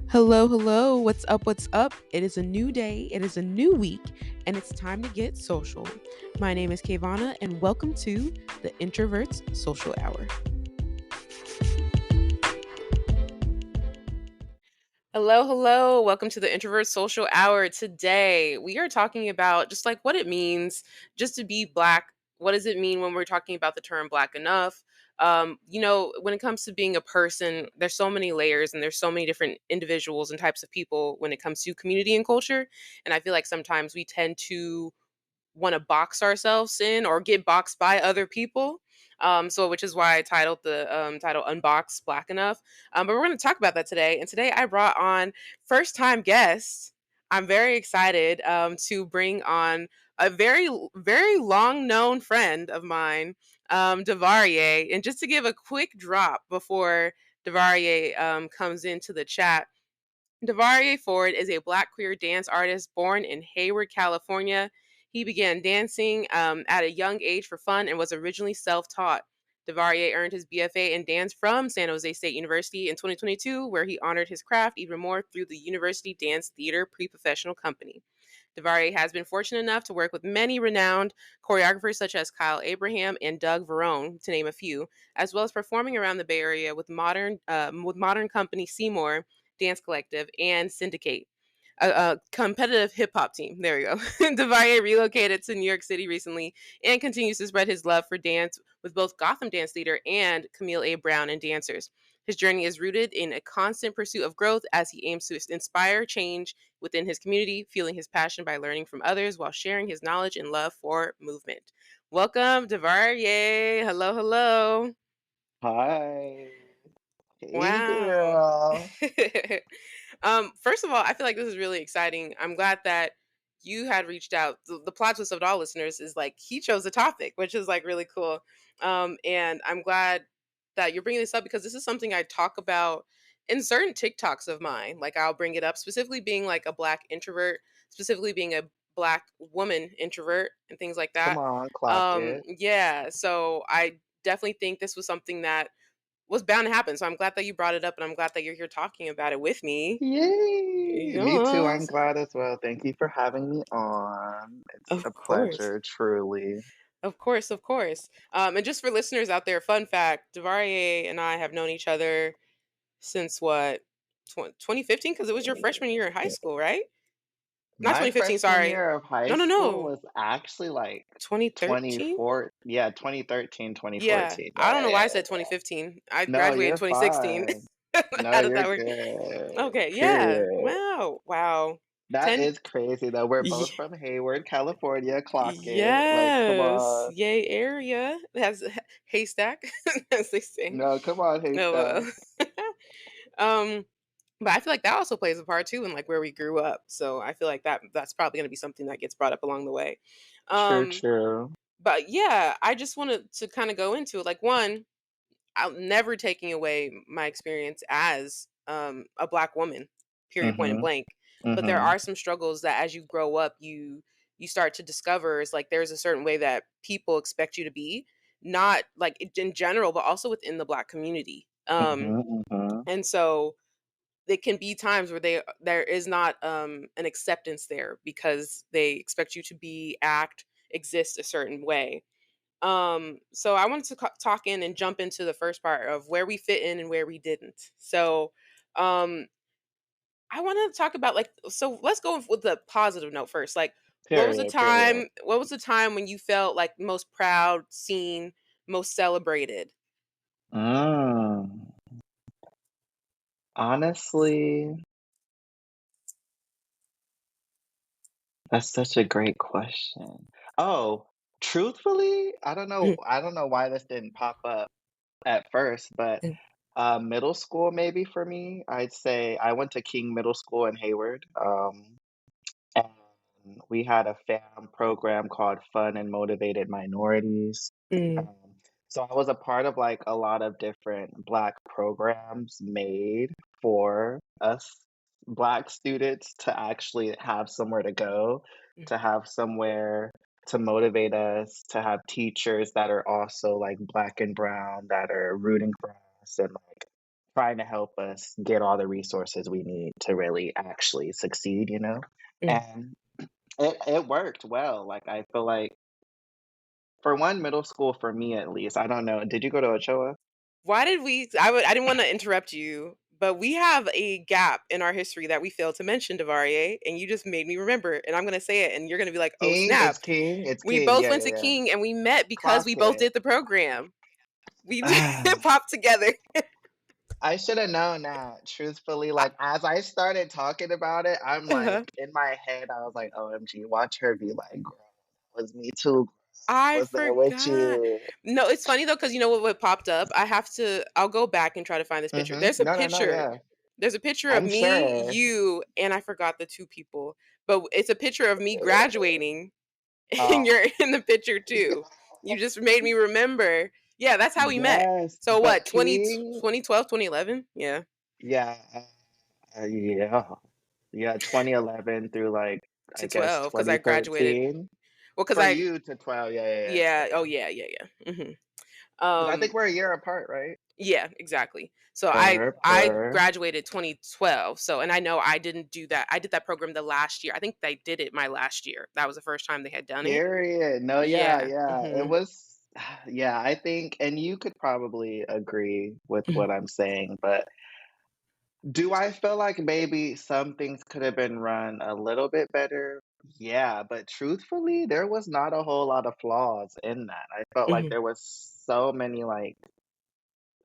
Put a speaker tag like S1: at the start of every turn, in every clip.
S1: Hello, hello. What's up? What's up? It is a new day, it is a new week, and it's time to get social. My name is Kayvana, and welcome to the Introverts Social Hour. Hello, hello. Welcome to the Introvert Social Hour. Today, we are talking about just like what it means just to be black. What does it mean when we're talking about the term black enough? When it comes to being a person, there's so many layers and there's so many different individuals and types of people when it comes to community and culture. And I feel like sometimes we tend to want to box ourselves in or get boxed by other people. So which is why I titled the title Unbox Black Enough. But we're going to talk about that today. And today I brought on first time guest. I'm very excited to bring on a very long known friend of mine, Devarie. And just to give a quick drop before Devarie comes into the chat, Devarie Ford is a Black queer dance artist born in Hayward, California. He began dancing at a young age for fun and was originally self taught. Devarie earned his BFA in dance from San Jose State University in 2022, where he honored his craft even more through the University Dance Theater Pre Professional Company. Devarie has been fortunate enough to work with many renowned choreographers such as Kyle Abraham and Doug Verone, to name a few, as well as performing around the Bay Area with modern company Seymour Dance Collective and Syndicate, a competitive hip hop team. There we go. Devarie relocated to New York City recently and continues to spread his love for dance with both Gotham Dance Theater and Camille A. Brown and Dancers. His journey is rooted in a constant pursuit of growth as he aims to inspire change within his community, fueling his passion by learning from others while sharing his knowledge and love for movement. Welcome, Devarie. Hello, hello.
S2: Hi. Hey,
S1: Wow.
S2: girl.
S1: First of all, I feel like this is really exciting. I'm glad that you had reached out. The plot twist of all listeners is like he chose a topic, which is like really cool. And I'm glad that you're bringing this up because this is something I talk about in certain TikToks of mine. Like I'll bring it up, specifically being like a black introvert, specifically being a black woman introvert, and things like
S2: Come
S1: that.
S2: on, clock it.
S1: Yeah, so I definitely think this was something that was bound to happen. So I'm glad that you brought it up and I'm glad that you're here talking about it with me.
S2: Yay. Me too. I'm
S1: Yes.
S2: glad as well. Thank you for having me on. It's
S1: Of
S2: a
S1: course.
S2: pleasure, truly.
S1: Of course, of course. And just for listeners out there, fun fact, Devarie and I have known each other since what? 2015? Because it was your freshman year in high school, right? Not
S2: My
S1: 2015,
S2: freshman
S1: sorry.
S2: year of high
S1: No, no,
S2: school
S1: no.
S2: was actually like
S1: 2013?
S2: 24, yeah, 2013,
S1: Yeah.
S2: 2014.
S1: I
S2: Yeah,
S1: don't know
S2: yeah,
S1: why I said
S2: yeah.
S1: 2015. I
S2: No,
S1: graduated in
S2: you're
S1: 2016.
S2: fine. No,
S1: How does
S2: you're
S1: that work?
S2: good.
S1: Okay, yeah.
S2: Period.
S1: Wow. Wow.
S2: That
S1: 10.
S2: is crazy though. We're both from Hayward, California. Clock it. Like, come
S1: Yes,
S2: on.
S1: yay area. It has a haystack, as they say.
S2: No, come on,
S1: Oh
S2: Haystack.
S1: well. um, but I feel like that also plays a part too in like where we grew up. So I feel like that's probably gonna be something that gets brought up along the way.
S2: True,
S1: Um,
S2: true.
S1: but yeah, I just wanted to kind of go into it. Like one, I'm never taking away my experience as a black woman, period, point and
S2: Mhm,
S1: blank. But there
S2: mhm,
S1: are some struggles that as you grow up, you start to discover is like there's a certain way that people expect you to be, not like in general, but also within the black community.
S2: mhm, mhm,
S1: And so there can be times where there is not an acceptance there because they expect you to be, act, exist a certain way. So I wanted to talk in and jump into the first part of where we fit in and where we didn't. So, um, I want to talk about like, so let's go with the positive note first. Like,
S2: Period, period.
S1: what was the time when you felt like most proud, seen, most celebrated?
S2: Mm. Honestly, that's such a great question. Oh, truthfully, I don't know why this didn't pop up at first, but, middle school maybe for me, I'd say I went to King Middle School in Hayward, and we had a FAM program called Fun and Motivated Minorities.
S1: Mm,
S2: Um, so I was a part of like a lot of different Black programs made for us Black students to actually have somewhere to go,
S1: mm,
S2: to have somewhere to motivate us, to have teachers that are also like Black and brown that are rooting for us and like trying to help us get all the resources we need to really actually succeed, you know?
S1: Mm.
S2: And it worked well. Like I feel like for one middle school for me at least, I don't know. Did you go to Ochoa?
S1: Why did we I didn't wanna interrupt you, but we have a gap in our history that we failed to mention, Devarie, and you just made me remember, and I'm gonna say it, and you're gonna be like, "Oh,
S2: King?
S1: snap."
S2: It's King? It's
S1: We
S2: King.
S1: both
S2: Yeah,
S1: went
S2: yeah,
S1: to
S2: yeah.
S1: King, and we met because we
S2: Clock
S1: both
S2: it.
S1: did the program. We popped together.
S2: I should have known that, truthfully. Like, as I started talking about it, I'm like,
S1: Uh-huh.
S2: in my head, I was like, OMG, watch her be like, girl, that was me too. I
S1: I
S2: was there with
S1: forgot.
S2: you.
S1: No, it's funny though, because you know what popped up? I'll go back and try to find this picture.
S2: Mhm. No, no, no, yeah.
S1: There's a picture of
S2: I'm
S1: me,
S2: sure.
S1: you, and I forgot the 2 people, but it's a picture of me graduating, and
S2: Oh,
S1: you're in the picture too. You just made me remember. Yeah, that's how we met.
S2: yes.
S1: So
S2: But
S1: what, 20
S2: King,
S1: 2012, 2011? Yeah,
S2: yeah. Yeah. Yeah, 2011 through, like,
S1: to
S2: I guess
S1: 12 because I graduated.
S2: 2013.
S1: Well, because
S2: For
S1: I
S2: you to 12, yeah, yeah, yeah,
S1: yeah, oh
S2: okay.
S1: yeah, yeah, yeah.
S2: Because I think
S1: Um,
S2: we're a year apart, right?
S1: Yeah, exactly. So
S2: Per,
S1: I
S2: per.
S1: graduated 2012. So and I know I didn't do that. I did that program the last year. I think they did it my last year. That was the first time they had done it.
S2: Period. No, yeah,
S1: Yeah.
S2: yeah. It
S1: Mhm.
S2: was yeah, I think and you could probably agree with
S1: Mhm.
S2: what I'm saying, but do I feel like maybe some things could have been run a little bit better? Yeah, but truthfully, there was not a whole lot of flaws in that. I felt like
S1: Mhm.
S2: there was so many like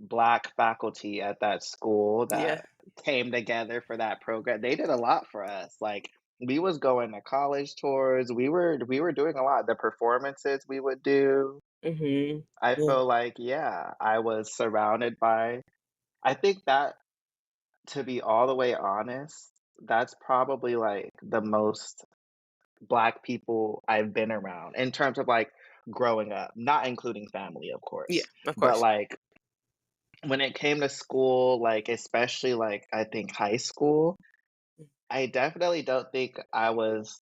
S2: black faculty at that school
S1: Yeah.
S2: that came together for that program. They did a lot for us. Like we was going to college tours. We were doing a lot. The performances we would do.
S1: Mhm.
S2: I
S1: Yeah.
S2: feel like yeah, I was surrounded by I think that to be all the way honest, that's probably like the most black people I've been around in terms of like growing up, not including family, of
S1: Yeah,
S2: course.
S1: of
S2: But
S1: course.
S2: like when it came to school, like, especially, like, I think high school, I definitely don't think I was,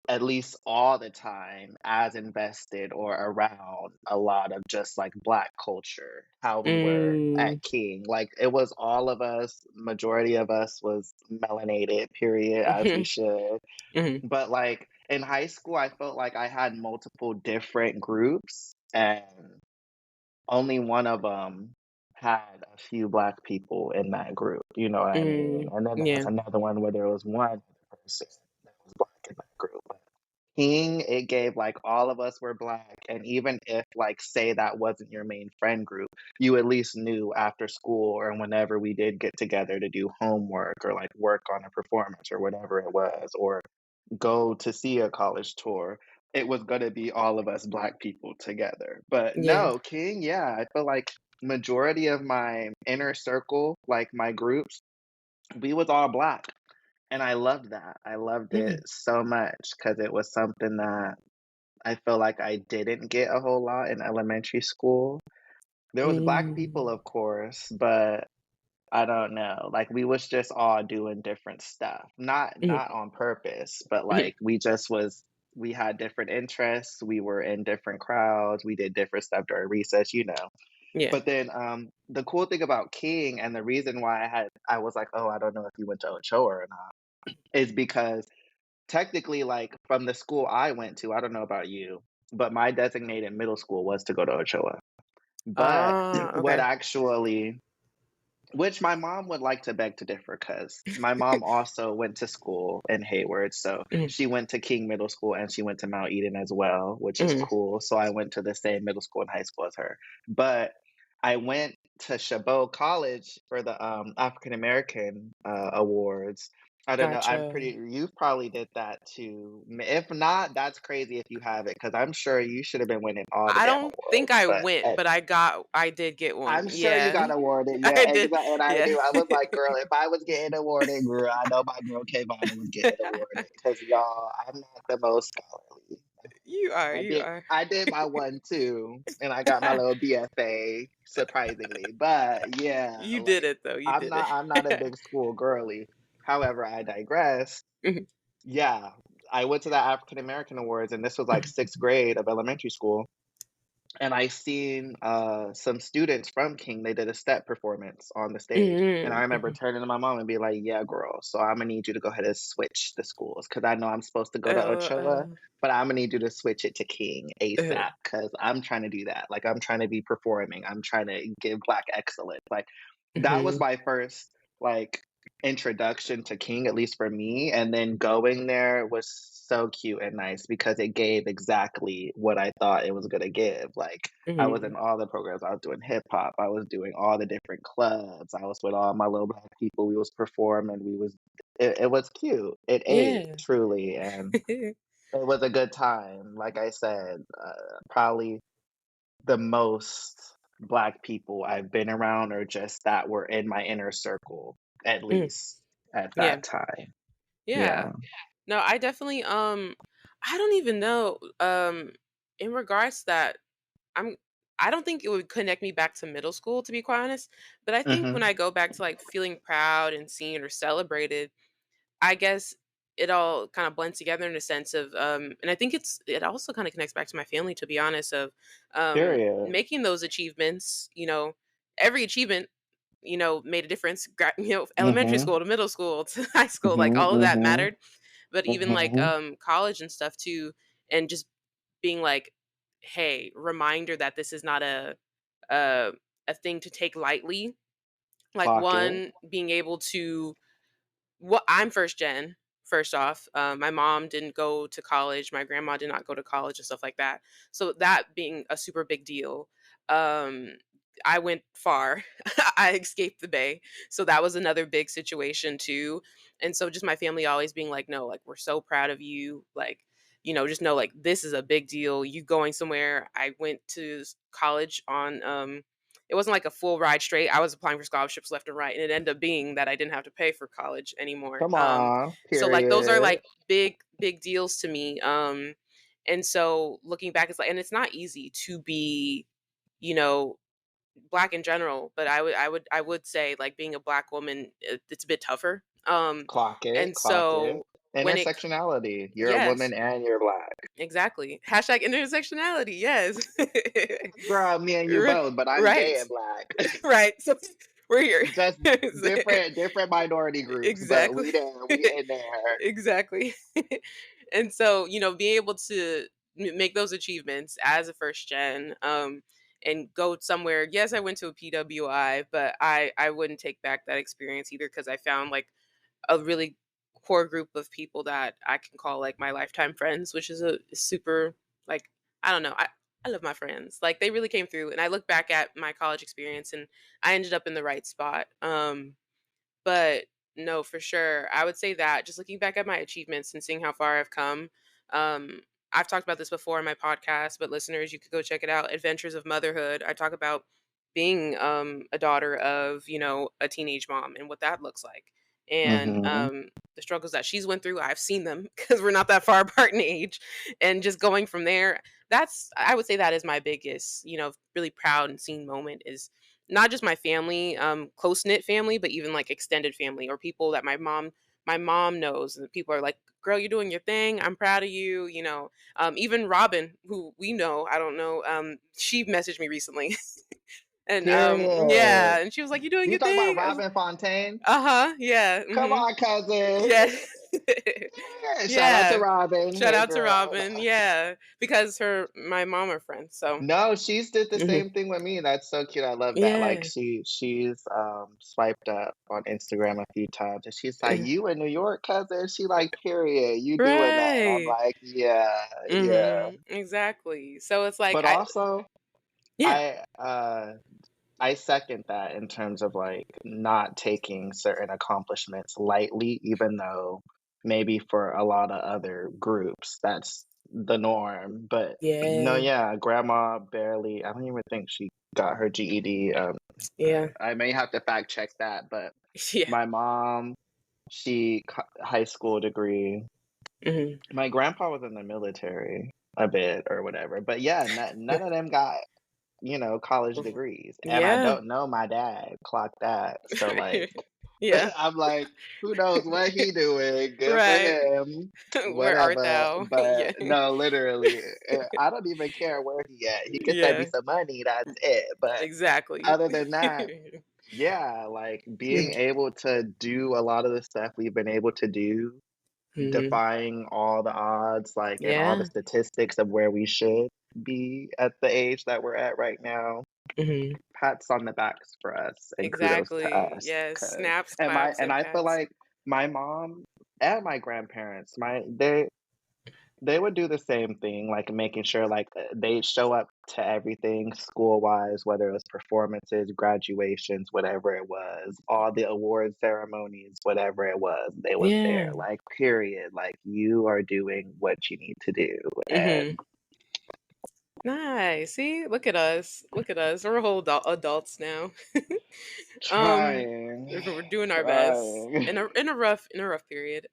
S2: at least all the time, as invested or around a lot of just, like, Black culture, how we were
S1: Mm.
S2: at King. Like, it was all of us, majority of us was melanated, period, as we
S1: Mhm.
S2: should.
S1: Mhm.
S2: But, like, in high school, I felt like I had multiple different groups, and only one of them had a few black people in that group, you know what I mean?
S1: Mm.
S2: And then there was
S1: Yeah.
S2: another one where there was one other person that was black in that group. But King, it gave like all of us were black, and even if like say that wasn't your main friend group, you at least knew after school or whenever we did get together to do homework or like work on a performance or whatever it was, or go to see a college tour, it was gonna be all of us black people together. But
S1: Yeah.
S2: no, King, yeah, I feel like majority of my inner circle, like my groups, we was all black. And I loved that. I loved it
S1: Mhm.
S2: so much because it was something that I feel like I didn't get a whole lot in elementary school. There was black people,
S1: Mm.
S2: of course, but I don't know. Like we was just all doing different stuff. Not
S1: Mhm.
S2: not on purpose, but
S1: Mhm.
S2: like we had different interests, we were in different crowds, we did different stuff during recess, you know.
S1: Yeah.
S2: But then the cool thing about King and the reason why I was like, "Oh, I don't know if you went to Ochoa or not," is because technically like from the school I went to, I don't know about you, but my designated middle school was to go to Ochoa. But
S1: Ah,
S2: what
S1: okay.
S2: actually which my mom would like to beg to differ, because my mom also went to school in Hayward, so
S1: Mhm.
S2: she went to King Middle School and she went to Mount Eden as well, which is
S1: Mhm.
S2: cool, so I went to the same middle school and high school as her. But I went to Chabot College for the, African American, awards. I don't know, I'm
S1: Gotcha.
S2: pretty you probably did that too. M if not, that's crazy if you have it, because 'cause I'm sure you should have been winning all the
S1: I
S2: damn
S1: don't think
S2: awards,
S1: I
S2: but,
S1: went, but I did get one.
S2: I'm sure you
S1: Yeah.
S2: got awarded. Yeah,
S1: I did.
S2: exactly. And I
S1: Yeah.
S2: knew I was like, girl, if I was getting awarded, girl, I know my girl Kayvana was getting awarded. Cause y'all, I'm not the most scholarly.
S1: You are,
S2: I
S1: you
S2: did
S1: are.
S2: I did my one too, and I got my little BFA, surprisingly. But yeah,
S1: You did
S2: like
S1: it though, you
S2: I'm
S1: did
S2: not I'm not a
S1: it.
S2: big school girly. However, I digress.
S1: Mhm,
S2: Yeah. I went to the African American Awards and this was like
S1: mhm,
S2: sixth grade of elementary school. and I seen some students from King. They did a step performance on the stage, and I
S1: Mhm,
S2: remember
S1: mhm.
S2: turning to my mom and be like, "Yeah, girl. So I'm gonna need you to go ahead and switch the schools because I know I'm supposed to go to Ochoa,
S1: Uh,
S2: but I'm gonna need you to switch it to King
S1: uh,
S2: ASAP because I'm trying to do that. Like I'm trying to be performing. I'm trying to give Black excellence. Like that was
S1: mhm,
S2: my first like introduction to King, at least for me. And then going there was so cute and nice because it gave exactly what I thought it was gonna give. Like I was
S1: mhm.
S2: in all the programs. I was doing hip hop. I was doing all the different clubs. I was with all my little Black people. We was performing. It was cute. It ate
S1: Yeah.
S2: truly, and it was a good time. Like I said, probably the most Black people I've been around, or just that were in my inner circle, at
S1: Mm,
S2: least at
S1: yeah,
S2: that time.
S1: yeah.
S2: Yeah.
S1: No, I definitely, I don't even know, in regards to that, I'm I don't think it would connect me back to middle school, to be quite honest, but I think when
S2: Mhm.
S1: I go back to, like, feeling proud and seen or celebrated, I guess it all kind of blends together in a sense of, and I think it also kind of connects back to my family, to be honest, of
S2: Period.
S1: making those achievements. Every achievement, made a difference. Elementary
S2: Mhm.
S1: school to middle school to high school, like
S2: Mhm.
S1: all of that
S2: Mhm.
S1: mattered. But even like
S2: Mhm.
S1: college and stuff too, and just being like, hey, reminder that this is not a a thing to take lightly. Like
S2: Clock it.
S1: one, being able to I'm first gen. First off, my mom didn't go to college. My grandma did not go to college and stuff like that. So that being a super big deal. Um, I went far. I escaped the bay. So that was another big situation too. And so just my family always being like, no, like we're so proud of you. Like, just know like this is a big deal. You going somewhere. I went to college on it wasn't like a full ride straight. I was applying for scholarships left and right, and it ended up being that I didn't have to pay for college anymore.
S2: Come on.
S1: So like those are
S2: Period.
S1: like big deals to me. And so looking back, it's like, and it's not easy to be, you know, black in general, but I would say like being a black woman, it's a bit tougher.
S2: Clock it.
S1: And
S2: Clock it.
S1: so when it,
S2: Intersectionality. You're a
S1: yes,
S2: woman and you're Black.
S1: exactly. Hashtag intersectionality. Yes.
S2: Girl, me and you both, but I'm
S1: Right.
S2: gay and Black.
S1: Right. So we're here.
S2: Just different minority groups, but
S1: Exactly.
S2: we there. We in there.
S1: Exactly. And so, being able to make those achievements as a first gen, and go somewhere. Yes, I went to a PWI, but I wouldn't take back that experience either because I found like a really core group of people that I can call like my lifetime friends, which is a super like I don't know. I love my friends. Like they really came through and I look back at my college experience and I ended up in the right spot. But no, for sure. I would say that just looking back at my achievements and seeing how far I've come. Um, I've talked about this before in my podcast, but listeners, you could go check it out. Adventures of Motherhood. I talk about being a daughter of, a teenage mom and what that looks like. And
S2: Mhm.
S1: the struggles that she's went through, I've seen them because we're not that far apart in age. And just going from there, I would say that is my biggest, really proud and seen moment is not just my family, close knit family, but even like extended family or people that my mom knows. And people are like, "Girl, you're doing your thing. I'm proud of you." Even Robin, who we know, I don't know, she messaged me recently, and
S2: Period.
S1: yeah, and she was like, "You doing
S2: You
S1: your
S2: talking about
S1: thing?"
S2: Robin Fontaine?
S1: Uh huh, yeah,
S2: Come on,
S1: yeah,
S2: cousin. Yeah, shout out to
S1: yeah.
S2: Robin.
S1: Shout
S2: Hey,
S1: out to
S2: girl.
S1: Robin, yeah, because my mom are friends, so
S2: No, she's did the
S1: mhm.
S2: same thing with me. That's so cute. I love that. Like
S1: Yeah,
S2: she's swiped up on Instagram a few times and she's like, "You in New York, cousin?" She like, "Period. You doing that?" And I'm
S1: right.
S2: like, "Yeah, yeah."
S1: Exactly. So it's like
S2: But also,
S1: yeah.
S2: I I second that in terms of like not taking certain accomplishments lightly, even though maybe for a lot of other groups that's the norm. But no,
S1: Yeah.
S2: yeah, grandma barely, I don't even think she got her GED.
S1: Yeah.
S2: I may have to fact check that, but
S1: Yeah.
S2: my mom, high school degree.
S1: Mhm.
S2: My grandpa was in the military a bit or whatever. But yeah, none of them got college
S1: Mhm.
S2: degrees, and I
S1: Yeah.
S2: don't know my dad, clock that. So, like,
S1: Yeah.
S2: I'm like, "Who knows what he doing? Good for
S1: Right.
S2: him."
S1: Where art
S2: Whatever,
S1: thou?
S2: but
S1: Yeah.
S2: no, literally, I don't even care where he at. He can send me
S1: Yeah.
S2: some money, that's it, but
S1: Exactly.
S2: other than that, yeah, like, being able to do a lot of the stuff we've been able to do,
S1: Mhm.
S2: defying all the odds, like, and all the
S1: Yeah.
S2: statistics of where we should be at the age that we're at right now,
S1: Mhm.
S2: pats on the backs for us and kudos to
S1: Exactly.
S2: us,
S1: Yes.
S2: 'cause
S1: Snaps,
S2: and my
S1: claps,
S2: and
S1: and
S2: I feel
S1: pats.
S2: like my mom and my grandparents, they would do the same thing, like, making sure, like, they show up to everything school-wise, whether it was performances, graduations, whatever it was, all the award ceremonies, whatever it was, they was there,
S1: Yeah.
S2: like, period, like, you are doing what you need to do,
S1: Mhm.
S2: and
S1: Nice. See, look at us. Look at us. We're whole adults now. um,
S2: trying,
S1: we're doing our best
S2: trying.
S1: in a rough period.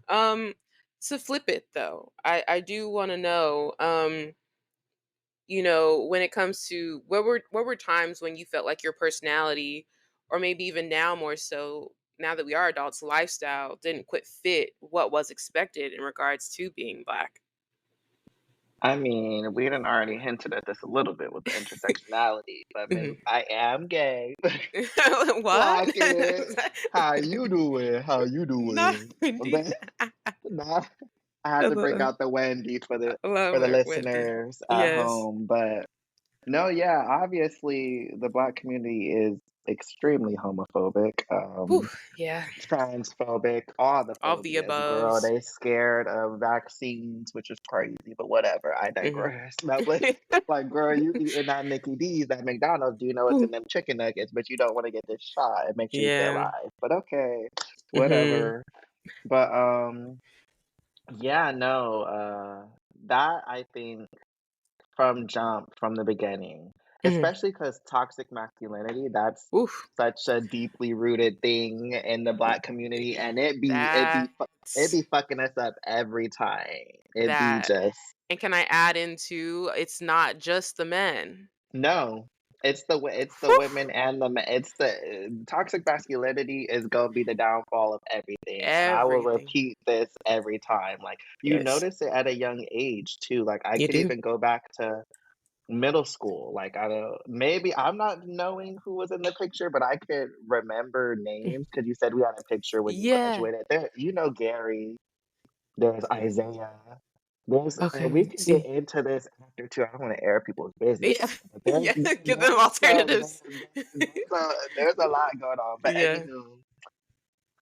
S1: um, to flip it though, I do want to know. When it comes to what were times when you felt like your personality, or maybe even now more so, now that we are adults, lifestyle didn't quite fit what was expected in regards to being black.
S2: I mean, we done already hinted at this a little bit with the intersectionality, but
S1: Mhm.
S2: I am gay.
S1: What?
S2: Clock it. How you doing? How you
S1: Not
S2: doing?
S1: indeed.
S2: But nah, I had
S1: I
S2: to break
S1: love
S2: out the Wendy's
S1: love
S2: for the
S1: it, Wendy.
S2: listeners at
S1: Yes.
S2: home. But no, yeah, obviously the Black community is extremely homophobic.
S1: Whew, yeah.
S2: Transphobic, all the
S1: All of the
S2: phobias, girl.
S1: aboves.
S2: They scared of vaccines, which is crazy, but whatever. I
S1: Mhm.
S2: digress. No, but like, girl, you eating that Mickey D's, that McDonald's, do you know it's in
S1: Whew.
S2: them chicken nuggets, but you don't want to get this shot. It makes sure you stay
S1: Yeah.
S2: alive. But okay,
S1: Mhm.
S2: whatever. But yeah, no, that I think from jump, from the beginning,
S1: Mhm.
S2: especially because toxic masculinity, that's
S1: Oof.
S2: such a deeply rooted thing in the Black community, and it
S1: That's
S2: be fucking us up every time. It be
S1: that.
S2: just
S1: And can I add into, it's not just the men.
S2: no. It's the
S1: Whew.
S2: women and it's the toxic masculinity is gonna be the downfall of everything, and I will
S1: Everything.
S2: repeat this every time, like, you
S1: Yes.
S2: notice it at a young age too, like, I
S1: You
S2: could
S1: do.
S2: even go back to middle school, like, I don't maybe I'm not knowing who was in the picture, but I could remember
S1: Mm.
S2: names because you said we had a picture when you
S1: Yeah.
S2: graduated. There Gary, there's Isaiah, there's and we
S1: Okay.
S2: can get
S1: See.
S2: into this after too, I don't wanna air people's business,
S1: Yeah.
S2: but
S1: Yeah. Give them alternatives.
S2: there's a lot going on, but
S1: Yeah.
S2: anywho,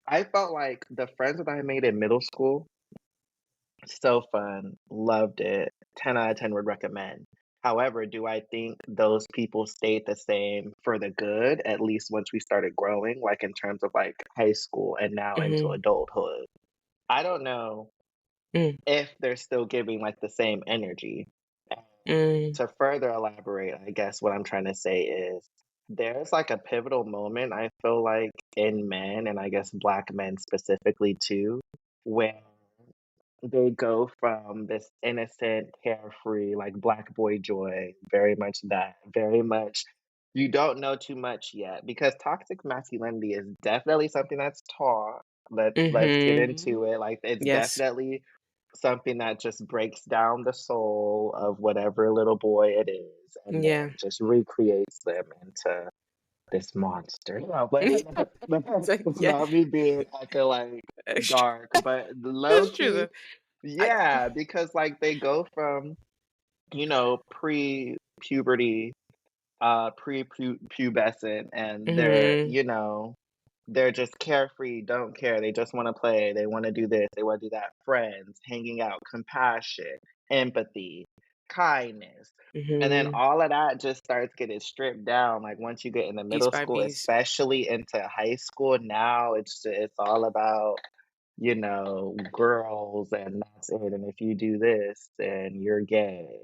S2: I felt like the friends that I made in middle school, so fun, loved it, 10 out of 10 would recommend. However, do I think those people stayed the same for the good, at least once we started growing, like, in terms of, like, high school and now into
S1: Mhm.
S2: adulthood? I don't know
S1: Mm.
S2: if they're still giving, like, the same energy. And
S1: Mm.
S2: to further elaborate, I guess what I'm trying to say is there's, like, a pivotal moment, I feel like, in men, and I guess Black men specifically too, where they go from this innocent, carefree, like, black boy joy, very much that, very much you don't know too much yet, because toxic masculinity is definitely something that's taught. Let's get
S1: Mhm.
S2: into it, like, it's
S1: Yes.
S2: definitely something that just breaks down the soul of whatever little boy it is, and then
S1: Yeah.
S2: just recreates them into this monster. No, but
S1: It's like,
S2: that's
S1: yeah.
S2: not me being acting, like,
S1: It's true.
S2: dark, but low
S1: It's true
S2: key
S1: though. I
S2: yeah, because, like, they go from, pre-puberty, pubescent, and they're,
S1: Mhm.
S2: they're just carefree, don't care, they just wanna play, they wanna do this, they wanna do that, friends, hanging out, compassion, empathy, kindness, and then
S1: Mhm.
S2: all of that just starts getting stripped down, like, once you get into
S1: Piece
S2: middle
S1: by
S2: school,
S1: piece.
S2: especially into high school, now it's all about girls and that's it. And if you do this, then you're gay.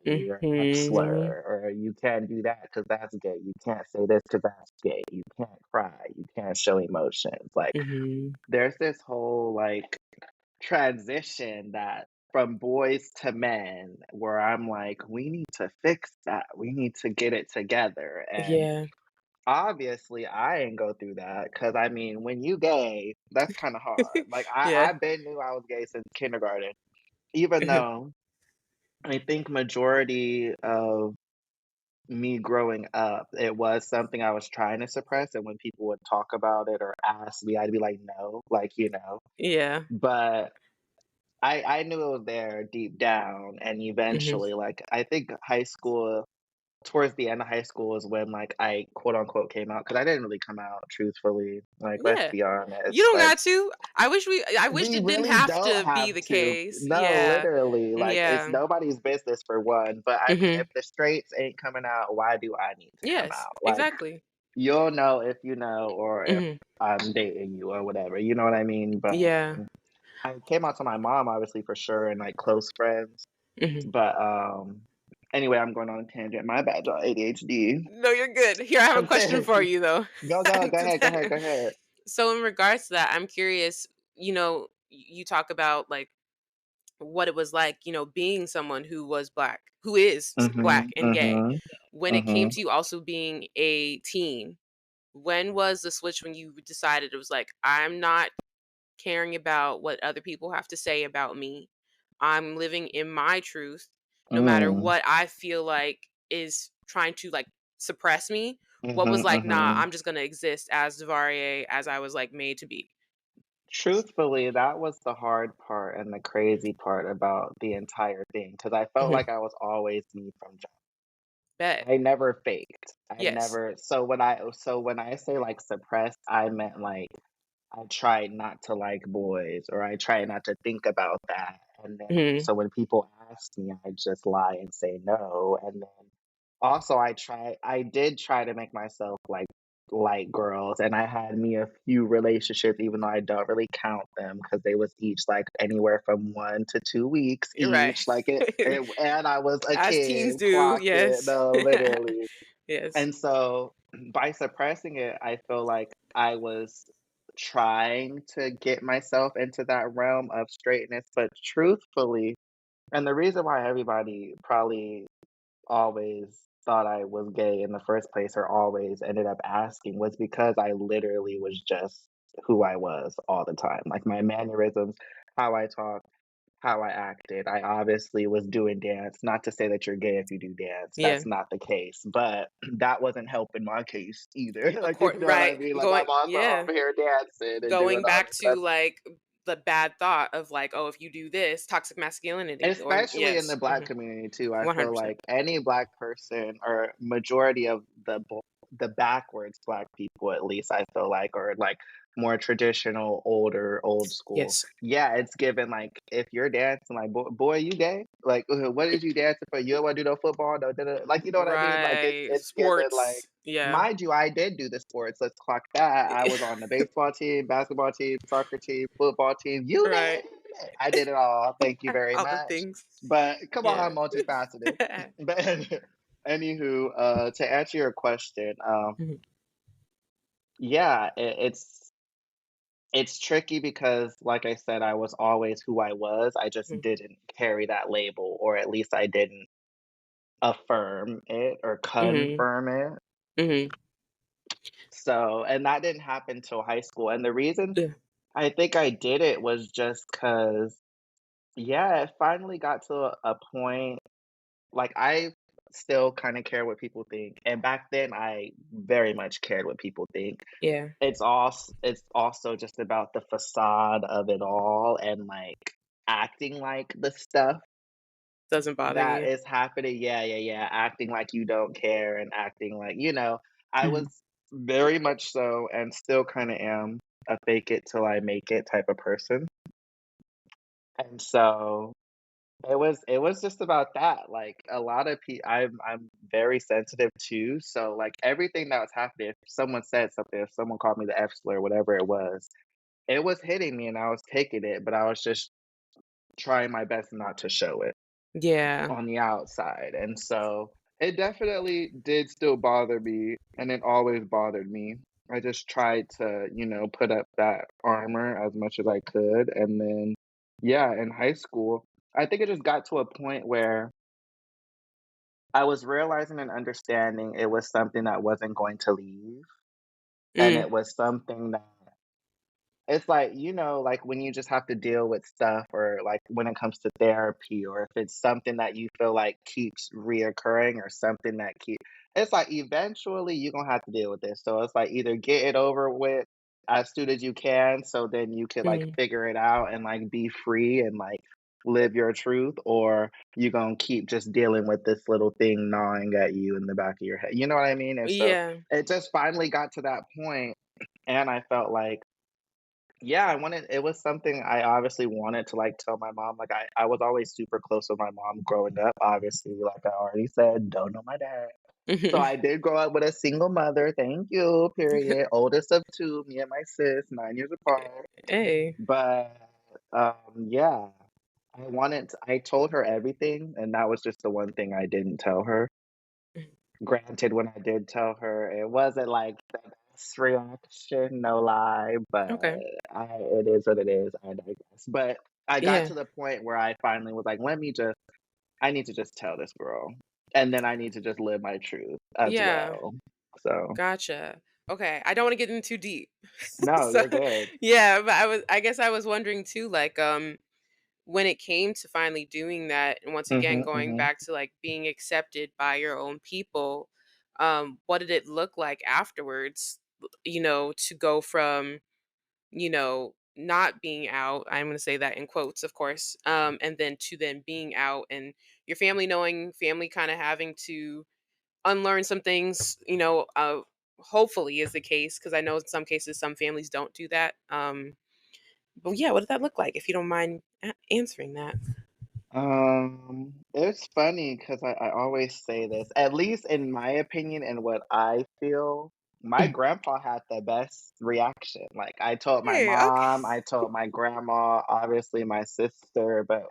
S2: You're a
S1: Mhm.
S2: hustler, or you can't do that because that's gay. You can't say this because that's gay. You can't cry. You can't show emotions. Like,
S1: Mhm.
S2: there's this whole like transition that from boys to men where I'm like, we need to fix that. We need to get it together. And
S1: Yeah.
S2: obviously, I ain't go through that because I mean, when you gay, that's kinda hard. Like,
S1: Yeah.
S2: I been knew I was gay since kindergarten, even
S1: Mhm.
S2: though I think majority of me growing up, it was something I was trying to suppress, and when people would talk about it or ask me, I'd be like, "No," like,
S1: Yeah.
S2: but I knew it was there deep down, and
S1: Mhm.
S2: eventually, like, I think high school towards the end of high school is when, like, I, quote, unquote, "came out" because I didn't really come out, truthfully, like, let's
S1: Yeah.
S2: be
S1: You
S2: honest,
S1: don't
S2: like,
S1: got to. I wish
S2: we
S1: it didn't
S2: really
S1: have
S2: don't
S1: to be
S2: have
S1: the
S2: to.
S1: case.
S2: No,
S1: Yeah.
S2: literally, like, it's
S1: Yeah.
S2: nobody's business for one, but I mean, if
S1: Mhm.
S2: the straights ain't coming out, why do I need to come
S1: Yes,
S2: out? Like,
S1: exactly.
S2: you'll know if you know or if
S1: Mhm.
S2: I'm dating you or whatever, you know what I mean? But
S1: Yeah.
S2: I came out to my mom, obviously, for sure, and, like, close friends,
S1: Mhm.
S2: but, anyway, I'm going on a tangent, my bad, y'all, ADHD.
S1: No, you're good. Here, I have a question for you though.
S2: Go ahead, go ahead, go ahead.
S1: So in regards to that, I'm curious, you talk about like what it was like, being someone who was black, who is black
S2: Mhm,
S1: and gay.
S2: mhm,
S1: When it came
S2: mhm.
S1: to you also being a teen, when was the switch when you decided it was like, I'm not caring about what other people have to say about me. I'm living in my truth, no matter
S2: Mm,
S1: what I feel like is trying to like suppress me. What
S2: mhm,
S1: was like, nah,
S2: mhm.
S1: I'm just gonna exist as Devarier as I was like made to be.
S2: Truthfully, that was the hard part and the crazy part about the entire thing, because I felt
S1: Hmm.
S2: like I was always me from jump.
S1: Bet.
S2: I never faked. I
S1: Yes.
S2: never so when I say, like, suppressed, I meant, like, I tried not to like boys, or I try not to think about that, and then
S1: Hmm.
S2: so when people ask me, I just lie and say no, and then also I did try to make myself like girls, and I had me a few relationships, even though I don't really count them because they was each, like, anywhere from 1 to 2 weeks
S1: You're right.
S2: each, like, and I was a
S1: As teens
S2: kid,
S1: do.
S2: clock it,
S1: Yes.
S2: no, literally.
S1: Yes.
S2: And so, by suppressing it, I feel like I was trying to get myself into that realm of straightness, but truthfully, and the reason why everybody probably always thought I was gay in the first place, or always ended up asking, was because I literally was just who I was all the time. Like, my mannerisms, how I talk, how I acted. I obviously was doing dance. Not to say that you're gay if you do dance.
S1: Yeah.
S2: That's not the case. But that wasn't helping my case either.
S1: Of
S2: Like, you
S1: course.
S2: know what I
S1: Right.
S2: mean? Like, I'm
S1: Going.
S2: also
S1: Yeah.
S2: over here dancing and doing
S1: Going
S2: all
S1: back
S2: this
S1: to
S2: stuff.
S1: like the bad thought of like, oh, if you do this, toxic masculinity, or
S2: Especially in the
S1: yes,
S2: Black community too, I feel
S1: 100%.
S2: like any Black person, or majority of the backwards Black people, at least, I feel like, or, like, more traditional, older, old school.
S1: Yes.
S2: Yeah, it's given, like, if you're dancing, like, "Boy, you gay? Like, what is you dancing for? You don't wanna do no football? No da da," like, you know what I mean? Like,
S1: Right.
S2: it's given, like,
S1: Sports. Yeah.
S2: mind you, I did do the sports, let's clock that. I was on the baseball team, basketball team, soccer team, football team, you
S1: Right.
S2: name it. I did it all, thank you very
S1: All the
S2: much.
S1: things.
S2: But come on,
S1: Yeah.
S2: I'm multifaceted. But anywho, to answer your question,
S1: Mhm,
S2: yeah, it's tricky because, like I said, I was always who I was. I just
S1: mhm,
S2: didn't carry that label, or at least I didn't affirm it or
S1: mhm,
S2: confirm it.
S1: mhm.
S2: So, and that didn't happen till high school. And the reason
S1: Yeah.
S2: I think I did it was just because, yeah, it finally got to a point. Like, I still kinda care what people think, and back then, I very much cared what people think.
S1: Yeah.
S2: It's also just about the facade of it all, and, like, acting like the stuff
S1: Doesn't bother
S2: that
S1: you.
S2: is happening. Yeah, yeah, yeah, acting like you don't care and acting like, I was
S1: Mhm.
S2: very much so, and still kinda am, a fake it till I make it type of person, and so it was just about that, like, a lot of I'm very sensitive too, so, like, everything that was happening, if someone said something, if someone called me the F slur, whatever it was hitting me and I was taking it, but I was just trying my best not to show it
S1: Yeah.
S2: on the outside, and so, it definitely did still bother me, and it always bothered me. I just tried to, put up that armor as much as I could, and then, yeah, in high school, I think it just got to a point where I was realizing and understanding it was something that wasn't going to leave, and
S1: Mm,
S2: it was something that it's like, like when you just have to deal with stuff or like when it comes to therapy or if it's something that you feel like keeps reoccurring or something that it's like eventually you're gonna have to deal with this. So it's like either get it over with as soon as you can so then you can like
S1: mm.
S2: figure it out and like be free and like live your truth, or you're gonna keep just dealing with this little thing gnawing at you in the back of your head. You know what I mean? And so
S1: Yeah.
S2: it just finally got to that point and I felt like yeah, it was something I obviously wanted to, like, tell my mom, like, I was always super close with my mom growing up, obviously, like I already said, don't know my dad. So
S1: Mhm.
S2: I did grow up with a single mother, thank you, period, oldest of 2, me and my sis, 9 years apart,
S1: Hey.
S2: but, yeah, I told her everything, and that was just the one thing I didn't tell her. Granted, when I did tell her, it wasn't like the best reaction, no lie, but
S1: Okay.
S2: it is what it is, I digress. But I got
S1: Yeah.
S2: to the point where I finally was like, I need to just tell this girl, and then I need to just live my truth as
S1: Yeah.
S2: well. So,
S1: Gotcha. Okay. I don't want to get in too deep.
S2: no,
S1: So
S2: you're good.
S1: yeah, but I guess I was wondering too, like, when it came to finally doing that, and once again
S2: Mhm,
S1: going
S2: mhm.
S1: back to like being accepted by your own people, what did it look like afterwards? To go from, not being out, I'm going to say that in quotes, of course, and then to then being out, and your family knowing, family kind of having to unlearn some things, hopefully is the case, because I know in some cases some families don't do that. But yeah, what did that look like, if you don't mind answering that?
S2: It's funny because I always say this, at least in my opinion and what I feel, my
S1: Mm.
S2: grandpa had the best reaction. Like I told my
S1: Hey, okay.
S2: mom, I told my grandma, obviously my sister, but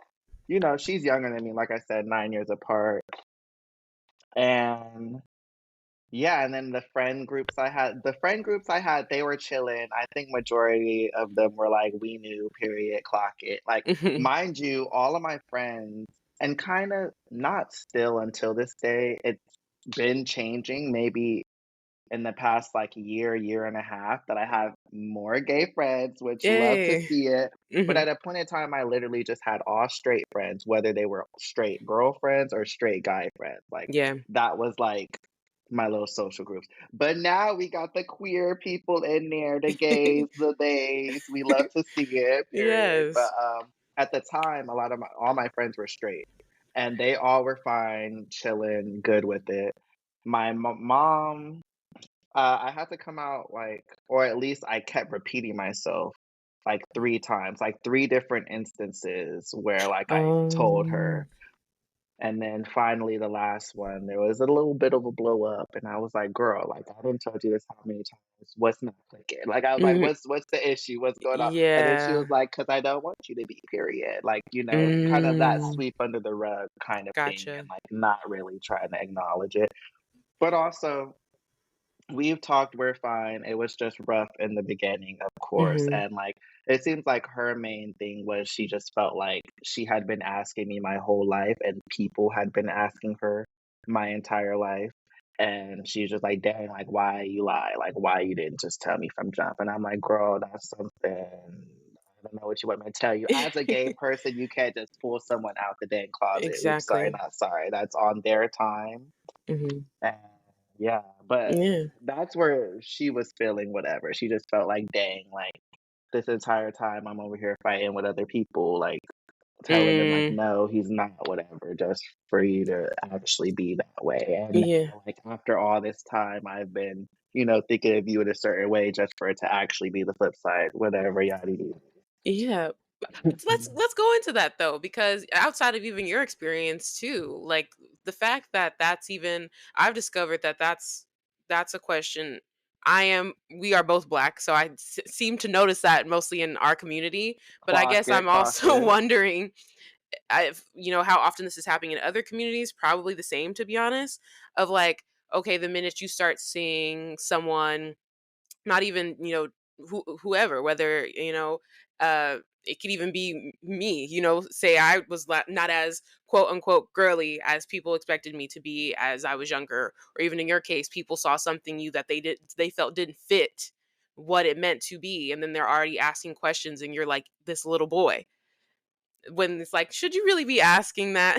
S2: she's younger than me, like I said, 9 years apart. And yeah, and then the friend groups I had, they were chilling. I think majority of them were like, "We knew, period, clock it." Like,
S1: Mhm.
S2: mind you, all of my friends and kinda not still until this day, it's been changing, maybe in the past like year and a half that I have more gay friends, which love to
S1: Yay.
S2: see it. But
S1: Mhm.
S2: at a point in time, I literally just had all straight friends, whether they were straight girlfriends or straight guy friends. Like
S1: Yeah.
S2: that was like my little social groups. But now we got the queer people in there, the gays, the theys. We love to see it, period. But
S1: Yes.
S2: at the time, all my friends were straight, and they all were fine, chilling, good with it. My mom I had to come out, like or at least I kept repeating myself, like, 3 times, like, 3 different instances where, like, I told
S1: Um,
S2: her, and then finally the last one, there was a little bit of a blow up, and I was like, "Girl, like, I didn't told you this how many times, what's not clicking?" Like, I was like,
S1: mhm.
S2: "What's the issue? What's going on?" And then she was
S1: Yeah.
S2: like, "'Cause I don't want you to be, period." Like, kind of that
S1: Mm,
S2: sweep under the rug kind of thing and,
S1: gotcha.
S2: like, not really trying to acknowledge it. But also we've talked, we're fine. It was just rough in the beginning, of course,
S1: Mhm.
S2: and, like, it seems like her main thing was she just felt like she had been asking me my whole life, and people had been asking her my entire life, and she's just like, "Dang, like, why you lie? Like, why you didn't just tell me from jump?" And I'm like, "Girl, that's something I don't know what you want me to tell you. As a gay person, you can't just pull someone out the dang closet. Oops, sorry,
S1: Exactly.
S2: not sorry. That's on their time."
S1: Mhm.
S2: And yeah, but
S1: Yeah.
S2: that's where she was feeling whatever. She just felt like, dang, like this entire time I'm over here fighting with other people, like telling them like,
S1: Mm,
S2: no, he's not whatever, just for you to actually be that way. And
S1: yeah.
S2: now, like after all this time, I've been, thinking of you in a certain way just for it to actually be the flip side, whatever, yada yada.
S1: Yeah. Let's go into that though, because outside of even your experience too, like the fact that that's even, I've discovered that that's a question. We are both black, so seem to notice that mostly in our community, but I
S2: Clock
S1: guess
S2: it,
S1: I'm
S2: clock
S1: also
S2: it.
S1: wondering if how often this is happening in other communities. Probably the same, to be honest, of like, okay, the minute you start seeing someone, not even, whoever, whether, it could even be me, say I was not as quote unquote girly as people expected me to be as I was younger, or even in your case, people saw something you that they felt didn't fit what it meant to be, and then they're already asking questions, and you're like this little boy. When it's like, should you really be asking that?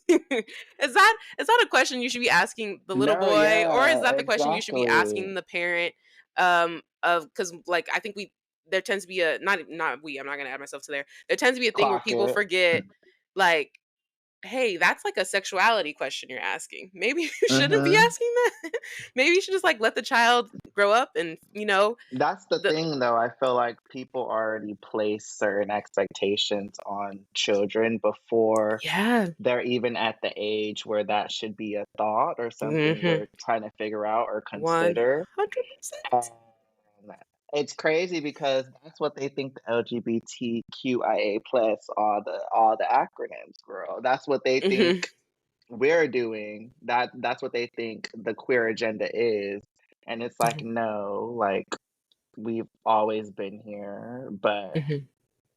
S1: Is that a question you should be asking the little
S2: No,
S1: boy, or is
S2: yeah,
S1: that the question you should be
S2: exactly.
S1: asking the parent? Of because like I think we there tends to be a not we I'm not gonna add myself to there. There tends to be a thing where
S2: Clock
S1: people
S2: it.
S1: forget, like, hey, that's like a sexuality question you're asking. Maybe you shouldn't be
S2: Mhm.
S1: asking that. Maybe you should just like let the child grow up and
S2: That's the
S1: the
S2: thing, though. I feel like people already place certain expectations on children before
S1: yeah.
S2: they're even at the age where that should be a thought or something
S1: Mm-hmm.
S2: we're trying to figure out or
S1: One
S2: consider.
S1: hundred
S2: And
S1: percent.
S2: it's crazy because that's what they think the LGBTQIA plus all the acronyms, girl. That's what they think
S1: Mhm.
S2: we're doing. That's what they think the queer agenda is. And it's like,
S1: Mhm.
S2: no, like we've always been here, but
S1: Mhm.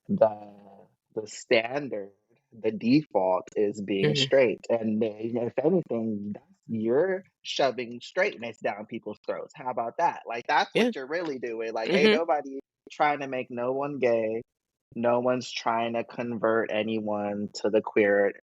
S2: the the standard, the default is being
S1: Mhm.
S2: straight, and if anything, you're shoving straightness down people's throats. How about that? Like that's
S1: Yeah.
S2: what you're really doing. Like ain't
S1: Mhm.
S2: nobody trying to make no one gay. No one's trying to convert anyone to the queer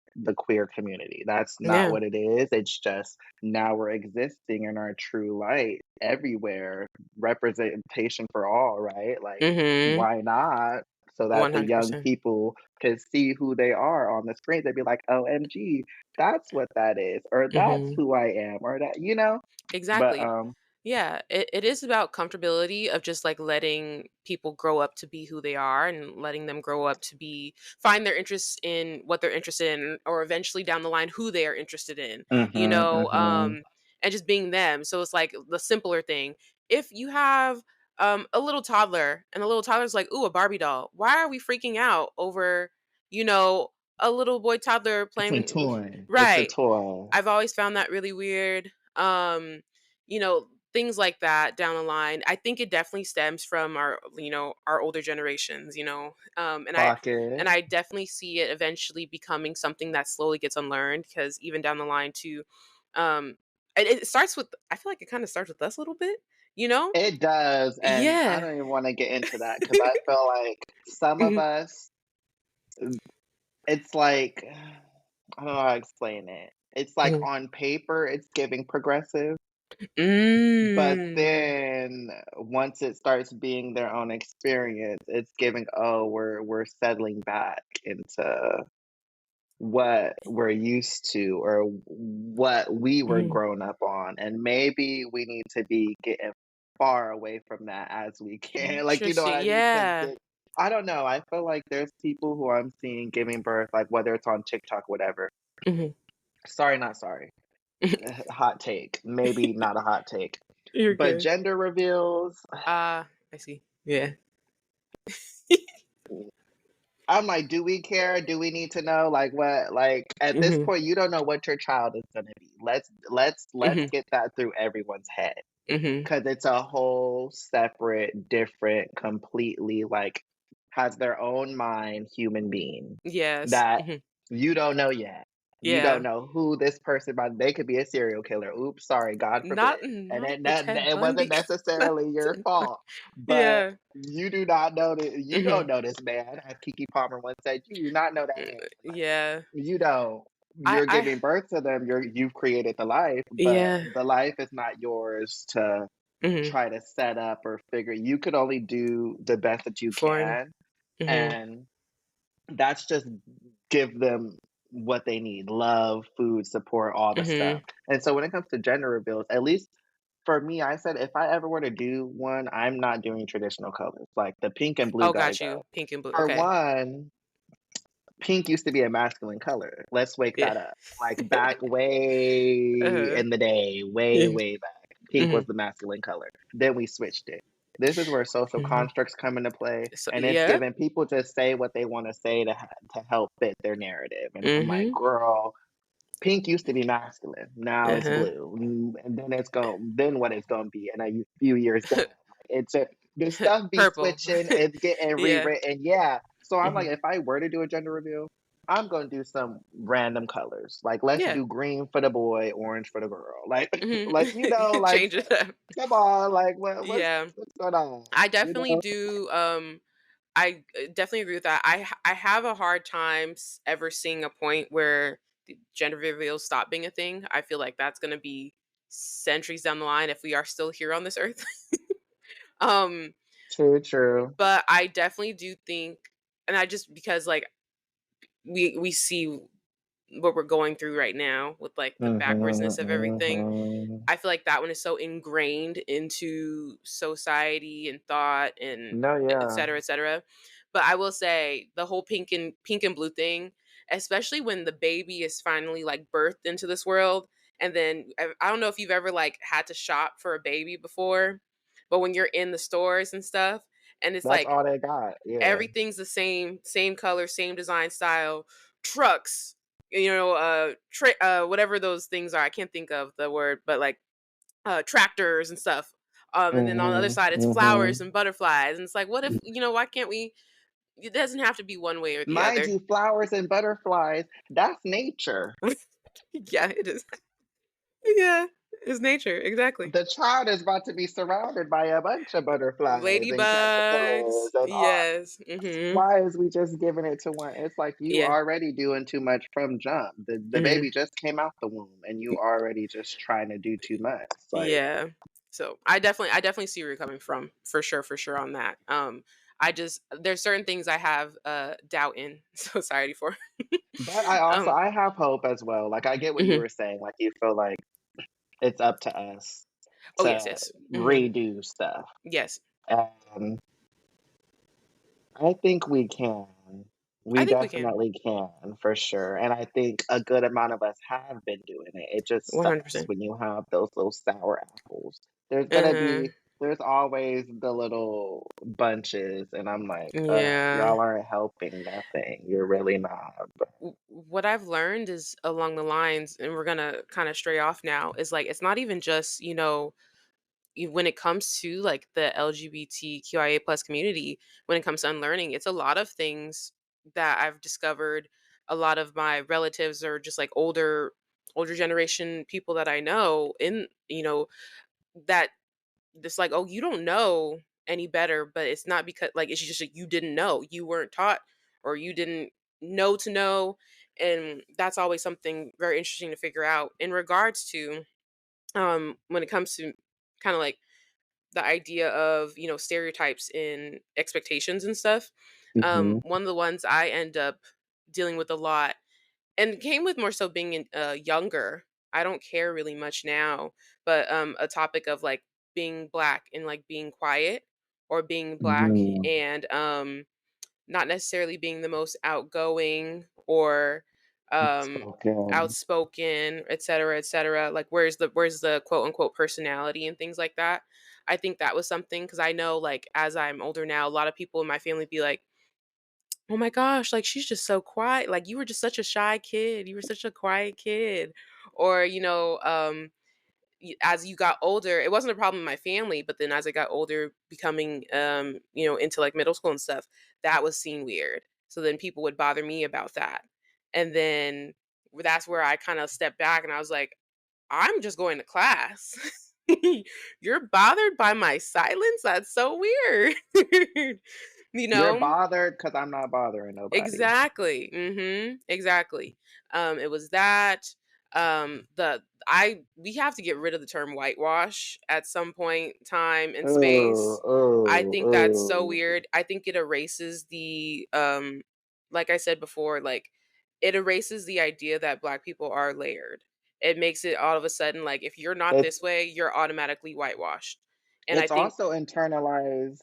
S2: community. That's not
S1: Yeah.
S2: what it is. It's just now we're existing in our true light everywhere, representation for all, right? Like
S1: Mhm.
S2: why not? So that the young
S1: 100%.
S2: people can see who they are on the screen. They'd be like, OMG, that's what that is, or that's
S1: Mhm.
S2: who I am, or that, you know? But
S1: Exactly. Yeah, it is about comfortability of just like letting people grow up to be who they are, and letting them grow up to be find their interests in what they're interested in, or eventually down the line who they are interested in,
S2: mhm, mhm.
S1: and just being them. So it's like the simpler thing. If you have a little toddler, and the little toddler's like, "Ooh, a Barbie doll." Why are we freaking out over, you know, a little boy toddler
S2: It's a
S1: playing
S2: toy. It's a
S1: right.
S2: toy.
S1: I've always found that really weird. Things like that down the line. I think it definitely stems from our older generations, and I
S2: Clock it.
S1: and I definitely see it eventually becoming something that slowly gets unlearned, because even down the line too, um, it starts with, I feel like it kind of starts with us a little bit, you know?
S2: It does, and I
S1: Yeah.
S2: don't even wanna get into that because I feel like some of
S1: Mhm.
S2: us, it's like I don't know how to explain it. It's like
S1: Mhm.
S2: on paper, it's giving progressive, but
S1: Mm.
S2: then once it starts being their own experience, it's giving, "Oh, we're settling back into what we're used to or what we were
S1: Mhm.
S2: grown up on, and maybe we need to be getting far away from that as we can." Like, you know what
S1: Interesting.
S2: I mean? Because
S1: Yeah.
S2: I don't know, I feel like there's people who I'm seeing giving birth, like, whether it's on TikTok, whatever.
S1: Mhm.
S2: Sorry, not sorry. Hot take, maybe not a hot take,
S1: You're
S2: but
S1: good.
S2: gender reveals,
S1: I see. Yeah.
S2: I'm like, do we care? Do we need to know? Like what? Like at this
S1: Mhm.
S2: point, you don't know what your child is gonna be. Let's
S1: Mhm.
S2: get that through everyone's head.
S1: Mhm.
S2: 'Cause it's a whole separate, different, completely, like, has their own mind human being
S1: Yes.
S2: that
S1: Mhm.
S2: you don't know yet. You don't
S1: Yeah.
S2: know who this person might they could be a serial killer. Oops, sorry, God forbid. And
S1: Not
S2: it
S1: the
S2: that
S1: Ted
S2: it wasn't
S1: Bundy.
S2: necessarily your fault, but
S1: Yeah.
S2: you do not know that you don't
S1: Mhm.
S2: know this man. As Kiki Palmer once said, "You do not know that
S1: Mm,
S2: man." Like,
S1: yeah.
S2: you don't.
S1: I
S2: You're
S1: I
S2: giving birth to them, you've created the life, but
S1: yeah.
S2: the life is not yours to
S1: Mhm.
S2: try to set up or figure. You could only do the best that you
S1: Foreign.
S2: can,
S1: Mhm.
S2: and that's just give them what they need: love, food, support, all the stuff.
S1: Mhm.
S2: And so when it comes to gender reveals, at least for me, I said if I ever were to do one, I'm not doing traditional colors. Like the pink and blue
S1: Oh,
S2: gotta
S1: got
S2: go.
S1: you. Pink and blue.
S2: For
S1: Okay.
S2: one, pink used to be a masculine color. Let's wake
S1: Yeah.
S2: that up. Like back way
S1: Uh-huh.
S2: in the day, way,
S1: Yeah.
S2: way back. Pink was
S1: Mhm.
S2: the masculine color. Then we switched it. This is where social
S1: Mhm.
S2: constructs come into play,
S1: So
S2: and it's
S1: yeah.
S2: giving people just say what they want to say to help fit their narrative. And I'm like,
S1: Mhm.
S2: girl, pink used to be masculine. Now it's
S1: Uh-huh.
S2: blue, and then it's going. Then what it's going to be in a few years down? Like, the stuff be
S1: Purple.
S2: switching. It's getting
S1: Yeah.
S2: rewritten. Yeah. So I'm like,
S1: Mhm.
S2: if I were to do a gender reveal, I'm gonna do some random colors. Like, let's
S1: Yeah.
S2: do green for the boy, orange for the girl. Like,
S1: Mhm.
S2: like like,
S1: Change it up.
S2: come on, like,
S1: Yeah.
S2: what's going on?
S1: I
S2: You
S1: definitely
S2: know?
S1: do, definitely agree with that. I have a hard time ever seeing a point where the gender reveals stop being a thing. I feel like that's gonna be centuries down the line if we are still here on this earth. Um,
S2: True, true.
S1: but I definitely do think, and I just because like we see what we're going through right now with like the
S2: Mhm,
S1: backwardsness of everything.
S2: mhm.
S1: I feel like that one is so ingrained into society and thought and
S2: No,
S1: et
S2: yeah.
S1: cetera, et cetera. But I will say the whole pink and blue thing, especially when the baby is finally like birthed into this world, and then I don't know if you've ever like had to shop for a baby before, but when you're in the stores and stuff, and it's
S2: That's
S1: like
S2: all they got. Yeah.
S1: everything's the same color, same design style, trucks, whatever those things are. I can't think of the word, but like tractors and stuff. And then on the other
S2: Mhm,
S1: side, it's flowers
S2: mhm.
S1: and butterflies. And it's like, what if, why can't we? It doesn't have to be one way or the
S2: Mind
S1: other.
S2: you, flowers and butterflies, that's nature.
S1: Yeah, it is. Yeah, it's nature. Exactly.
S2: The child is about to be surrounded by a bunch of butterflies and
S1: Ladybugs.
S2: caterpillars and all.
S1: Yes.
S2: Why is we just giving it to one? It's like you
S1: Yeah.
S2: already doing too much from jump. The
S1: hmm
S2: baby just came out the womb and you already just trying to do too much. It's like,
S1: Yeah. So I definitely see where you're coming from for sure on that. I just there's certain things I have doubt in society for.
S2: but I also
S1: um
S2: I have hope as well. Like I get what you
S1: mhm.
S2: were saying. Like you feel like it's up to us
S1: Oh yes,
S2: to
S1: yes.
S2: redo stuff.
S1: Yes.
S2: Um, I think we can.
S1: I
S2: We
S1: think we can.
S2: definitely can for sure. And I think a good amount of us have been doing it. It just sucks
S1: 100%.
S2: when you have those little sour apples.
S1: Uh-huh.
S2: There's always the little bunches, and I'm like,
S1: Yeah.
S2: y'all aren't helping nothing. You're really not. But
S1: What I've learned is along the lines, and we're gonna kind of stray off now, is like it's not even just, when it comes to like the LGBTQIA plus community, when it comes to unlearning, it's a lot of things that I've discovered. A lot of my relatives are just like older generation people that I know in, that it's like, oh, you don't know any better, but it's not because like it's just that you didn't know, you weren't taught, or you didn't know to know. And that's always something very interesting to figure out in regards to when it comes to kind of like the idea of stereotypes and expectations and stuff.
S2: mhm,
S1: One of the ones I end up dealing with a lot, and it came with more so being younger. I don't care really much now, but a topic of like being black and like being quiet, or being black
S2: mhm.
S1: and not necessarily being the most outgoing or um
S2: Spoken.
S1: outspoken, et cetera. Like where's the quote unquote personality and things like that. I think that was something because I know like as I'm older now, a lot of people in my family be like, oh my gosh, like she's just so quiet. Like you were just such a shy kid. You were such a quiet kid. Or, as you got older, it wasn't a problem in my family, but then as I got older, becoming into like middle school and stuff, that was seen weird. So then people would bother me about that. And then that's where I kind of stepped back and I was like, I'm just going to class. You're bothered by my silence? That's so weird. you
S2: You're
S1: know?
S2: bothered because I'm not bothering nobody.
S1: Exactly. Exactly. It was that. The I We have to get rid of the term whitewash at some point, time and
S2: Oh,
S1: space. I
S2: oh,
S1: think that's so
S2: oh.
S1: weird. I think it erases like I said before, like it erases the idea that black people are layered. It makes it all of a sudden like if you're not
S2: It's
S1: this way, you're automatically whitewashed. And I
S2: it's
S1: think
S2: also internalized,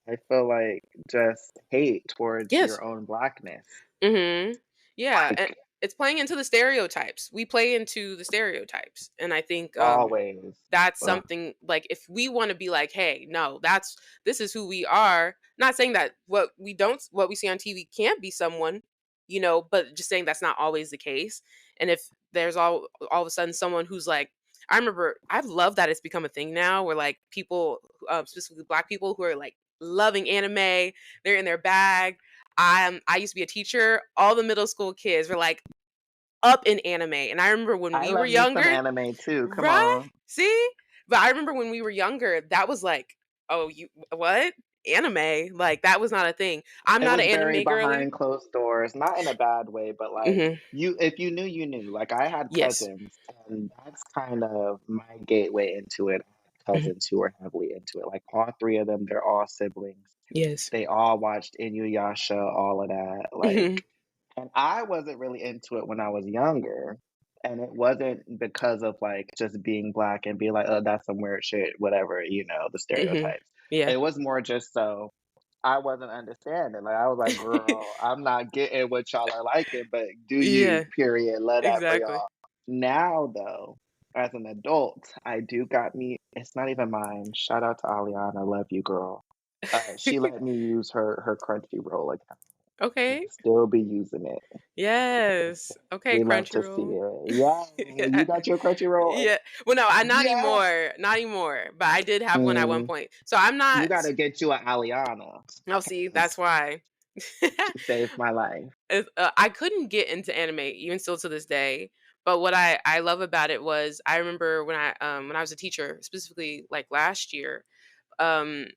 S2: I feel like, just hate towards
S1: yes,
S2: your own blackness.
S1: Mhm. Yeah, and
S2: Like,
S1: it's playing into the stereotypes. We play into the stereotypes, and I think,
S2: always.
S1: that's
S2: Ugh.
S1: something like, if we wanna be like, "Hey, no, this is who we are," not saying that what we see on TV can't be someone, but just saying that's not always the case, and if there's all of a sudden someone who's like I remember I love that it's become a thing now where, like, people, specifically Black people who are, like, loving anime, they're in their bag. I used to be a teacher. All the middle school kids were like up in anime, and I remember when
S2: I
S1: we were
S2: love me some
S1: younger.
S2: anime too. Come
S1: Right?
S2: on.
S1: See? But I remember when we were younger, that was like, "Oh, you what? Anime?" Like, that was not a thing. I'm
S2: It
S1: not
S2: was
S1: an
S2: very
S1: anime girly.
S2: behind closed doors, not in a bad way, but, like,
S1: Mhm.
S2: you if you knew, you knew. Like, I had
S1: Yes.
S2: cousins, and that's kind of my gateway into it. I had
S1: Mhm.
S2: cousins who were heavily into it, like, all 3 of them, they're all siblings.
S1: Yes.
S2: They all watched Inuyasha, all of that,
S1: Mhm.
S2: like and I wasn't really into it when I was younger, and it wasn't because of, like, just being Black and being like, "Oh, that's some weird shit," whatever, the
S1: Mhm.
S2: stereotypes.
S1: Yeah.
S2: It was more just so I wasn't understanding, like, I was like, "Girl, I'm not getting what y'all are liking, but do you,
S1: Yeah.
S2: period, love that for
S1: Exactly.
S2: y'all." Now, though, as an adult, I do got me it's not even mine, shout out to Aliana, love you, girl. She let me use her Crunchyroll account, and
S1: Okay.
S2: I still be using it.
S1: Yes. Okay,
S2: We love to see
S1: Crunchyroll.
S2: it. Yeah,
S1: Yeah.
S2: you got your Crunchyroll?
S1: Yeah. Well, no, I not
S2: Yeah.
S1: anymore, not anymore, but I did have one at one
S2: Mm,
S1: point. So I'm
S2: you
S1: not.
S2: gotta get you a Aliana,
S1: Oh, see,
S2: 'cause
S1: that's why.
S2: she saved my life.
S1: I couldn't get into anime even still to this day. But what I love about it was I remember when I was a teacher, specifically like last year, um,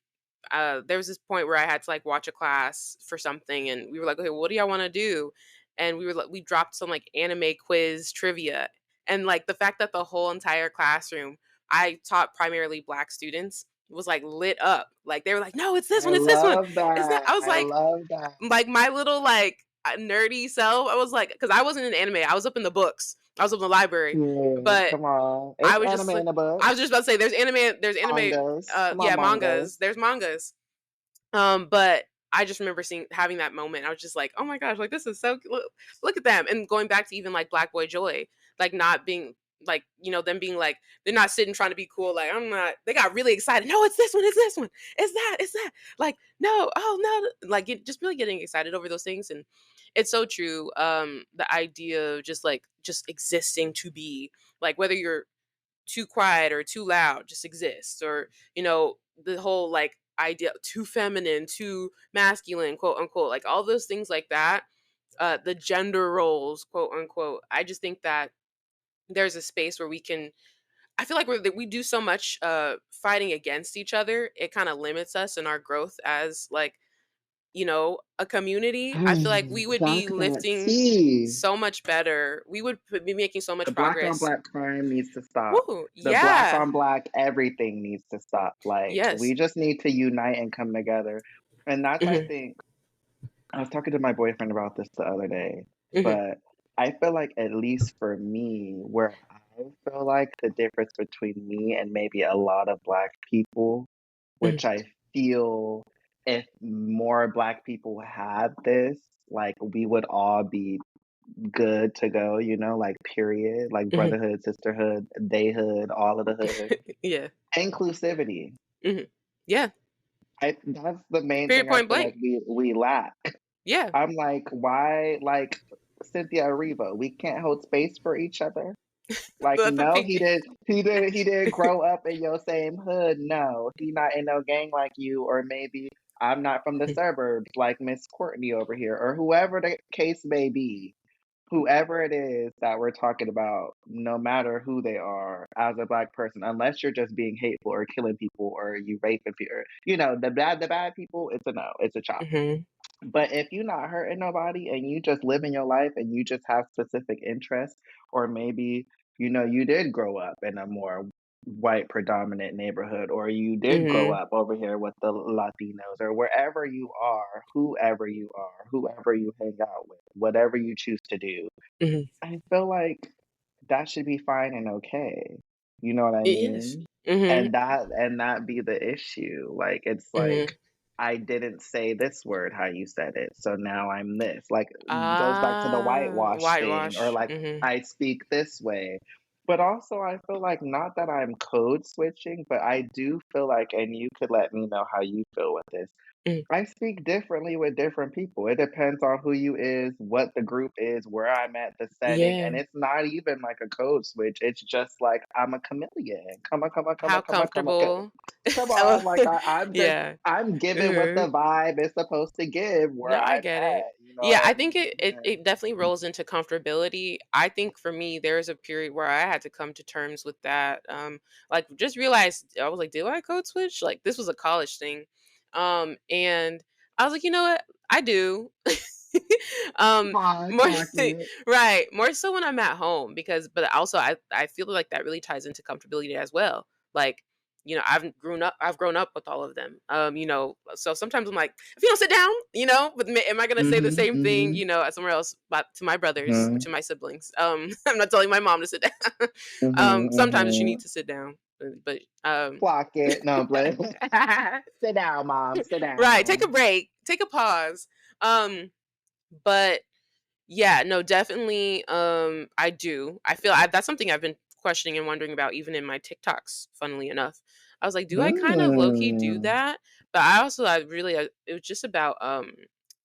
S1: there was this point where I had to like watch a class for something, and we were like, okay, what do y'all want to do? And we were like, we dropped some like anime quiz trivia, and like the fact that the whole entire classroom, I taught primarily Black students, was like lit up. Like they were like, no,
S2: I
S1: it's this one,
S2: love
S1: it's that.
S2: that.
S1: I was
S2: I
S1: like,
S2: love that.
S1: my little like nerdy self. I was like, because I wasn't in anime, I was up in the books, I was up in the library,
S2: Yeah,
S1: but
S2: come on.
S1: I
S2: It's
S1: was
S2: anime
S1: just like,
S2: in the
S1: I
S2: book.
S1: was just about to say, there's anime,
S2: Mangas. Come on,
S1: yeah,
S2: mangas.
S1: mangas, there's mangas, but I just remember having that moment. I was just like, "Oh my gosh, like this is so look at them." And going back to even like Black Boy Joy, like not being like, them being like they're not sitting trying to be cool like I'm not. They got really excited. No, it's this one. It's this one. It's that. Like, no. Oh, no. Like just really getting excited over those things, and it's so true. The idea of just existing to be, like, whether you're too quiet or too loud, just exists, or the whole like idea too feminine, too masculine, quote unquote, like all those things like that, the gender roles, quote unquote. I just think that there's a space where I feel like we do so much fighting against each other, it kind of limits us in our growth as like, a community. I feel like we would be
S2: Talk that
S1: lifting
S2: tea.
S1: so much better, we would be making so
S2: The
S1: much
S2: black on
S1: progress.
S2: black crime needs to stop.
S1: Woo,
S2: The black
S1: yeah.
S2: on black everything needs to stop. Like,
S1: Yes.
S2: we just need to unite and come together. And that's, I
S1: Hmm.
S2: think, I was talking to my boyfriend about this the other day,
S1: Hmm.
S2: but I feel like, at least for me, where I feel like the difference between me and maybe a lot of black people,
S1: Hmm.
S2: which I feel if more black people had this, like, we would all be good to go, like, period, like
S1: Hmm.
S2: brotherhood, sisterhood, theyhood, all of the hood.
S1: Yeah.
S2: Inclusivity.
S1: Hmm. Yeah.
S2: That's the main
S1: Period.
S2: thing I
S1: Point
S2: feel like
S1: blank.
S2: we lack.
S1: Yeah.
S2: I'm like, why, like Cynthia Erivo, we can't hold space for each other? Like,
S1: The
S2: no,
S1: pink.
S2: he didn't grow up in your same hood. No, he not in no gang like you, or maybe I'm not from the suburbs like Miss Courtney over here, or whoever the case may be. Whoever it is that we're talking about, no matter who they are, as a black person, unless you're just being hateful or killing people or you raping people, or, the bad people, it's a no, it's a chop.
S1: Hmm.
S2: But if you're not hurting nobody and you just living your life and you just have specific interests, or maybe, you did grow up in a more white predominant neighborhood, or you did grow
S1: Hmm.
S2: up over here with the Latinos, or wherever you are, whoever you hang out with, whatever you choose to do,
S1: Hmm.
S2: I feel like that should be fine and okay. You know what I
S1: Yes.
S2: mean?
S1: Hmm.
S2: And that be the issue. Like, it's
S1: Hmm.
S2: like, I didn't say this word how you said it, so now I'm this. Like, goes back to the whitewash thing, or
S1: Whitewash.
S2: like,
S1: Hmm.
S2: I speak this way. But also, I feel like, not that I'm code switching, but I do feel like, and you could let me know how you feel with this.
S1: Hmm.
S2: I speak differently with different people. It depends on who you is, what the group is, where I'm at, the setting,
S1: Yeah.
S2: and it's not even like a code switch. It's just like I'm a chameleon. Come on, come on, come on,
S1: How
S2: come on, come on.
S1: comfortable.
S2: Come
S1: Oh,
S2: on, like, I'm just
S1: yeah.
S2: I'm giving what
S1: Mhm.
S2: the vibe is supposed to give where
S1: No, I
S2: I'm
S1: get it.
S2: at,
S1: Yeah, I think
S2: and
S1: it definitely rolls into comfortability. I think for me, there's a period where I had to come to terms with that. Like just realized I was like, do I code switch? Like this was a college thing. And I was like, you know what? I do. um more
S2: clock it.
S1: right. More so when I'm at home because but also I feel like that really ties into comfortability as well. Like I've grown up with all of them. So sometimes I'm like, if you don't sit down, but am I gonna say the
S2: Mhm,
S1: same thing,
S2: mhm,
S1: somewhere else, but to my brothers or
S2: mhm,
S1: to my siblings? I'm not telling my mom to sit down.
S2: mhm,
S1: Sometimes she
S2: mhm.
S1: needs to sit down, but
S2: Clock it. No, but sit down, mom, sit
S1: right, take a
S2: down.
S1: break, take a pause. But yeah, no, definitely. I do. That's something I've been questioning and wondering about, even in my TikToks. Funnily enough, I was like, do I kind of low key do
S2: Mm.
S1: that? But I really, it was just about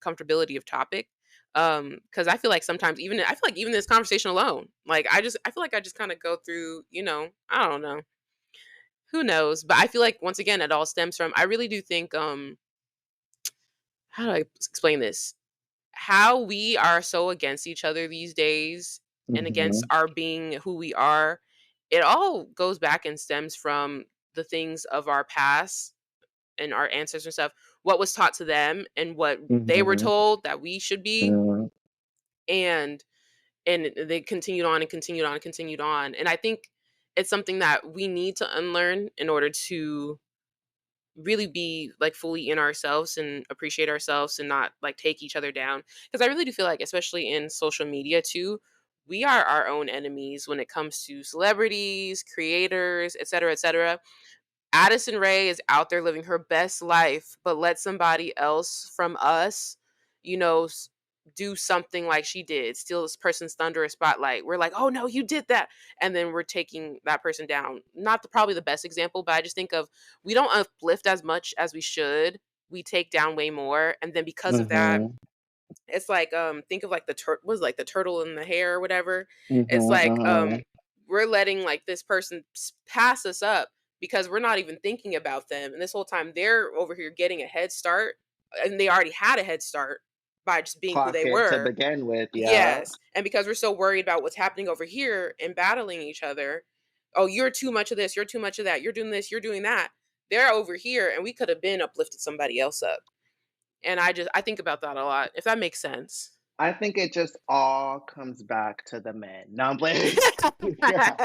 S1: comfortability of topic. Because I feel like sometimes I feel like even this conversation alone, like I feel like I just kind of go through, I don't know, who knows, but I feel like once again, it all stems from. I really do think, how do I explain this? How we are so against each other these days and against
S2: Mhm,
S1: our being who we are, it all goes back and stems from the things of our past and our ancestors and stuff, what was taught to them and what they were
S2: mhm,
S1: told that we should be.
S2: mhm,
S1: And they continued on and continued on and continued on. And I think it's something that we need to unlearn in order to really be like fully in ourselves and appreciate ourselves and not like take each other down, because I really do feel like, especially in social media too, we are our own enemies when it comes to celebrities, creators, etc., etc. Addison Rae is out there living her best life, but let somebody else from us, you know, s- do something like she did, steal this person's thunder or spotlight. We're like, oh no, you did that. And then we're taking that person down. Not probably the best example, but I just think of, we don't uplift as much as we should. We take down way more. And then because of that,
S2: mhm,
S1: it's like, think of like was like the turtle in the hair or whatever. It's
S2: mhm,
S1: like,
S2: mhm.
S1: we're letting like this person pass us up because we're not even thinking about them. And this whole time they're over here getting a head start, and they already had a head start by just being who
S2: Clock
S1: they
S2: it to
S1: were.
S2: begin with, yeah.
S1: Yes. And because we're so worried about what's happening over here and battling each other, oh, you're too much of this, you're too much of that, you're doing this, you're doing that. They're over here and we could have been uplifted somebody else up. And I think about that a lot, if that makes sense.
S2: I think it just all comes back to the men. No, I'm playing. Yeah.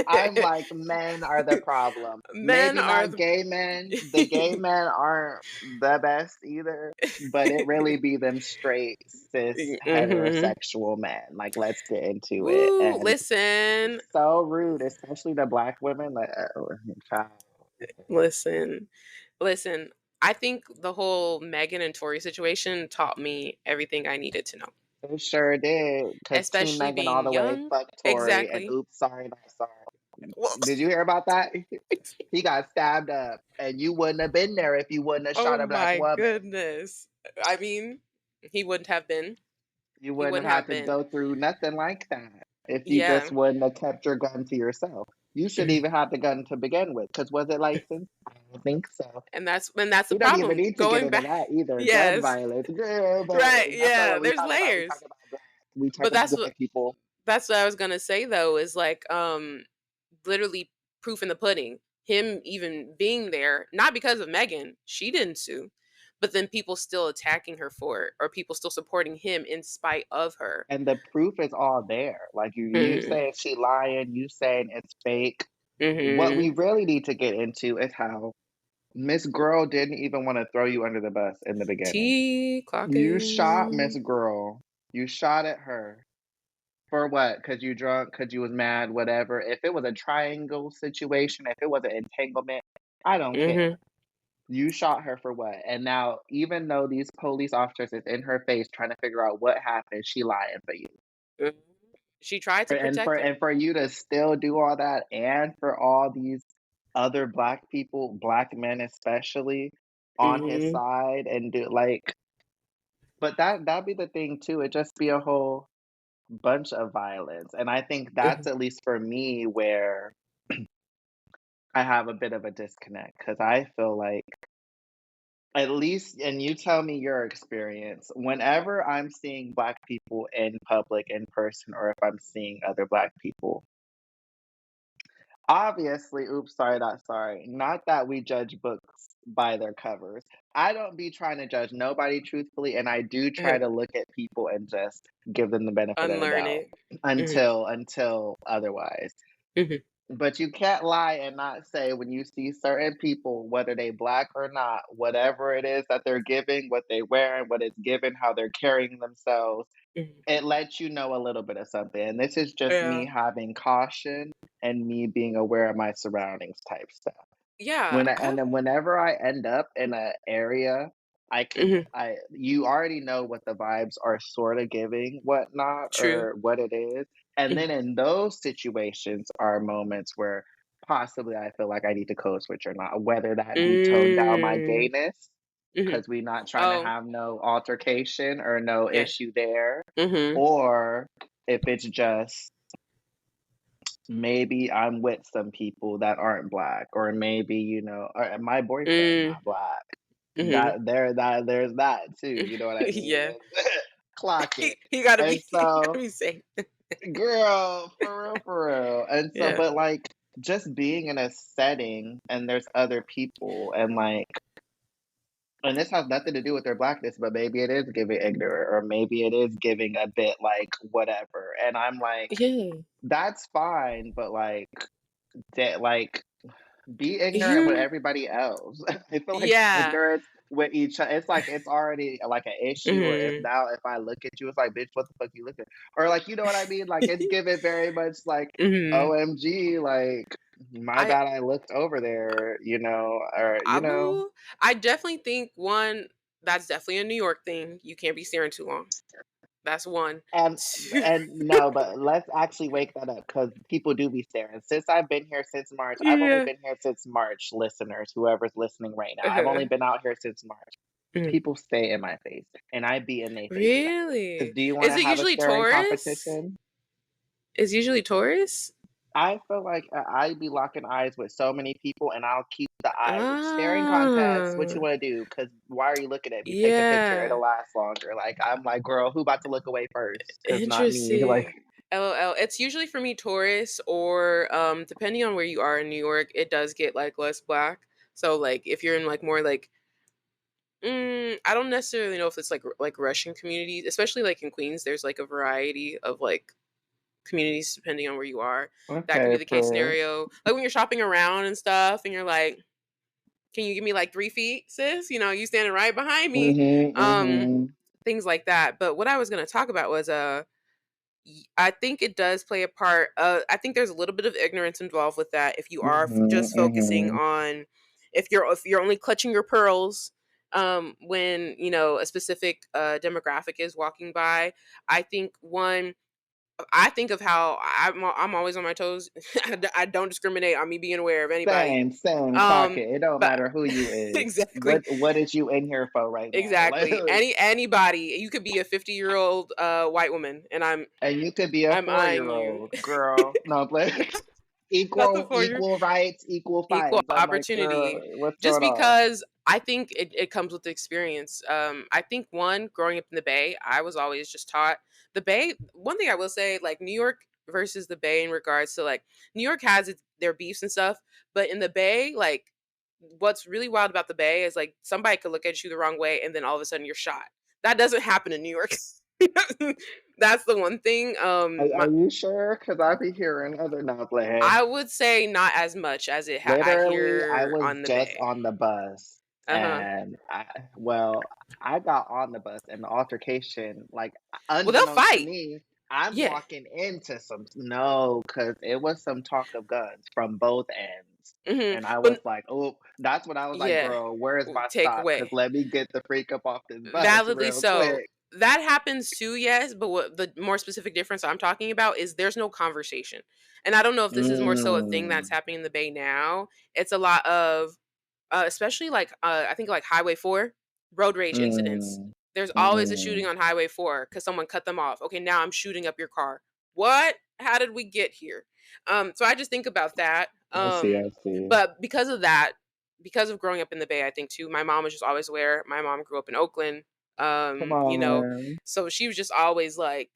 S2: I'm like, men are the problem.
S1: Men
S2: Maybe
S1: are
S2: not
S1: the
S2: gay men. The gay men aren't the best either, but it really be them straight, cis,
S1: Mhm.
S2: heterosexual men. Like, let's get into it.
S1: Woo,
S2: And
S1: listen,
S2: it's so rude, especially the black women. Like, oh, child.
S1: listen, listen. I think the whole Megan and Tori situation taught me everything I needed to know,
S2: It sure did. Because Team
S1: especially
S2: Megan all
S1: being
S2: the way,
S1: young.
S2: fuck Tory, and
S1: Exactly.
S2: oops, sorry, not sorry.
S1: Well,
S2: Did you hear about that? He got stabbed up, and you wouldn't have been there if you wouldn't have
S1: oh
S2: shot a black
S1: my
S2: woman.
S1: goodness. I mean, he wouldn't have been.
S2: You
S1: He
S2: wouldn't
S1: wouldn't
S2: have had
S1: have
S2: to
S1: been.
S2: go through nothing like that if you just
S1: Yeah.
S2: wouldn't have kept your gun to yourself. You should even have the gun to begin with, because was it licensed? I don't think so.
S1: And that's the
S2: We don't even
S1: problem.
S2: need to get
S1: Going
S2: into
S1: back.
S2: that either. Gun
S1: Yes.
S2: violence, girl, but
S1: Right.
S2: that's not
S1: Yeah.
S2: what we
S1: There's
S2: talk about. We talk
S1: layers.
S2: about black. We talk
S1: But
S2: about black people.
S1: that's what I was gonna say though, is like, literally proof in the pudding. Him even being there, not because of Megan, she didn't sue, but then people still attacking her for it, or people still supporting him in spite of her.
S2: And the proof is all there. Like you
S1: Mhm.
S2: saying she lying, you saying it's fake. What we
S1: Mhm.
S2: really need to get into is how Miss Girl didn't even want to throw you under the bus in the beginning.
S1: T
S2: You shot Miss
S1: clocking.
S2: Girl. You shot at her for what? Because you drunk, because you was mad, whatever. If it was a triangle situation, if it was an entanglement, I don't care.
S1: Mhm.
S2: You shot her for what? And now, even though these police officers is in her face trying to figure out what happened, she lying for you.
S1: Mhm. She tried
S2: For
S1: to
S2: and for
S1: protect him.
S2: and for you to still do all that, and for all these other black people, black men especially, on his
S1: Mhm.
S2: side and do like, but that'd be the thing too. It just be a whole bunch of violence. And I think that's
S1: Mhm.
S2: at least for me where I have a bit of a disconnect because I feel like, at least, and you tell me your experience, whenever I'm seeing Black people in public, in person, or if I'm seeing other Black people, obviously, oops, sorry, not sorry. Not that we judge books by their covers. I don't be trying to judge nobody truthfully, and I do try
S1: Mhm.
S2: to look at people and just give them the benefit of the
S1: Unlearn
S2: doubt
S1: it. Mhm.
S2: until otherwise.
S1: Mhm.
S2: But you can't lie and not say when you see certain people, whether they black or not, whatever it is that they're giving, what they wearing, what it's given, how they're carrying themselves,
S1: Mhm.
S2: it lets you know a little bit of something. And this is just me
S1: Yeah.
S2: having caution and me being aware of my surroundings type stuff.
S1: Yeah.
S2: And then whenever I end up in a area,
S1: Mhm.
S2: I you already know what the vibes are sorta giving, whatnot,
S1: True.
S2: or what it is, and then
S1: Mhm.
S2: in those situations are moments where possibly I feel like I need to code switch or not, whether that be tone down my
S1: Mm.
S2: gayness,
S1: Mhm.
S2: because we not trying to
S1: Oh,
S2: have no altercation or no
S1: yeah.
S2: issue there,
S1: Mhm.
S2: or if it's just maybe I'm with some people that aren't black, or maybe, or my boyfriend
S1: Mm.
S2: not black.
S1: Mhm.
S2: There's that too, you know what I mean?
S1: Yeah.
S2: Clock it.
S1: He gotta
S2: And
S1: be he gotta
S2: so,
S1: be safe.
S2: girl, for real. And so,
S1: Yeah.
S2: but like just being in a setting and there's other people and like, and this has nothing to do with their blackness, but maybe it is giving ignorant, or maybe it is giving a bit like whatever. And I'm like,
S1: Yeah.
S2: that's fine, but that like be ignorant with
S1: You
S2: everybody else. I feel like
S1: yeah.
S2: ignorance with each other, it's like it's already like an issue. Or if
S1: Mhm.
S2: now if I look at you, it's like, bitch, what the fuck you looking? Or like, you know what I mean? Like it's given very much like
S1: Mhm.
S2: OMG, like my
S1: I
S2: bad I looked over there, or
S1: I will I definitely think one, that's definitely a New York thing. You can't be staring too long. That's one.
S2: and
S1: Two
S2: no, but let's actually wake that up because people do be staring. Since I've been here since March, I've only
S1: Yeah.
S2: been here since March, listeners, whoever's listening right now. I've only
S1: Uh-huh.
S2: been out here since March.
S1: Mhm.
S2: People stay in my face, and I be in their face back. Because
S1: Really?
S2: do you
S1: Is
S2: wanna
S1: it
S2: have a
S1: usually
S2: staring
S1: tourists?
S2: competition?
S1: Is usually tourists?
S2: I feel like I be locking eyes with so many people, and I'll keep the eye staring contest. What you
S1: Ah.
S2: wanna do? Because why are you looking at me? Take a picture, it'll
S1: Yeah.
S2: last longer. Like, I'm like, "Girl, who about to look away first? Because not me." Like,
S1: Interesting. LOL. It's usually for me tourists or depending on where you are in New York, it does get like less black. So like if you're in like more like I don't necessarily know if it's like Russian communities, especially like in Queens, there's like a variety of like communities depending on where you are. That could
S2: okay,
S1: be the case
S2: per
S1: scenario. Like when you're shopping around and stuff and you're like, can you give me like 3 feet, sis? You standing right behind me.
S2: Mhm,
S1: Um,
S2: mhm,
S1: things like that. But what I was gonna talk about was I think it does play a part. I think there's a little bit of ignorance involved with that. If you are
S2: mhm,
S1: just focusing
S2: mhm.
S1: on, if you're only clutching your pearls, when a specific demographic is walking by, I think one. I think of how I'm always on my toes. I don't discriminate on me being aware of anybody.
S2: Same, same, clock
S1: Um,
S2: it. It don't
S1: but
S2: matter who you is.
S1: exactly.
S2: What is you in here for right now? Like,
S1: Exactly. Anybody. You could be a 50-year-old white woman, and
S2: and you could be a
S1: I'm eyeing
S2: four-year
S1: you.
S2: old girl. No, but
S1: Not the
S2: equal
S1: for your
S2: equal rights, equal
S1: equal
S2: fights. I'm like, girl,
S1: opportunity.
S2: what's
S1: Just
S2: going on?
S1: because I think it comes with the experience. I think one, growing up in the Bay, I was always just taught the Bay. One thing I will say, like New York versus the Bay in regards to like New York has their beefs and stuff, but in the Bay, like what's really wild about the Bay is like somebody could look at you the wrong way and then all of a sudden you're shot. That doesn't happen in New York. That's the one thing.
S2: Are you sure? Because I be hearing other numbers. Like, hey,
S1: I would say not as much as I
S2: literally, I
S1: hear
S2: was
S1: on the
S2: just
S1: Bay.
S2: on the bus,
S1: Uh-huh.
S2: and I got on the bus, and the altercation, like,
S1: Well, they'll
S2: unbeknownst to
S1: fight.
S2: me, I'm
S1: Yeah.
S2: walking into some no, because it was some talk of guns from both ends,
S1: Mhm.
S2: and I was
S1: But
S2: like, "Oh," that's when I was like,
S1: yeah.
S2: "Girl, where's my
S1: Take
S2: stop? Because
S1: away.
S2: let me get the freak up off this bus
S1: Validly
S2: real
S1: so.
S2: quick."
S1: That happens too, yes, but what the more specific difference I'm talking about is there's no conversation. And I don't know if this is more so a thing that's
S2: Mm,
S1: happening in the Bay now. It's a lot of especially like I think like Highway 4 road rage incidents.
S2: mm,
S1: There's always a shooting
S2: mhm.
S1: on Highway 4 cuz someone cut them off. Okay, now I'm shooting up your car. What? How did we get here? So I just think about that.
S2: I see, I see.
S1: But because of that, because of growing up in the Bay, I think too, my mom was just always aware. My mom grew up in Oakland.
S2: Come
S1: You
S2: on,
S1: know,
S2: man.
S1: so she was just always like,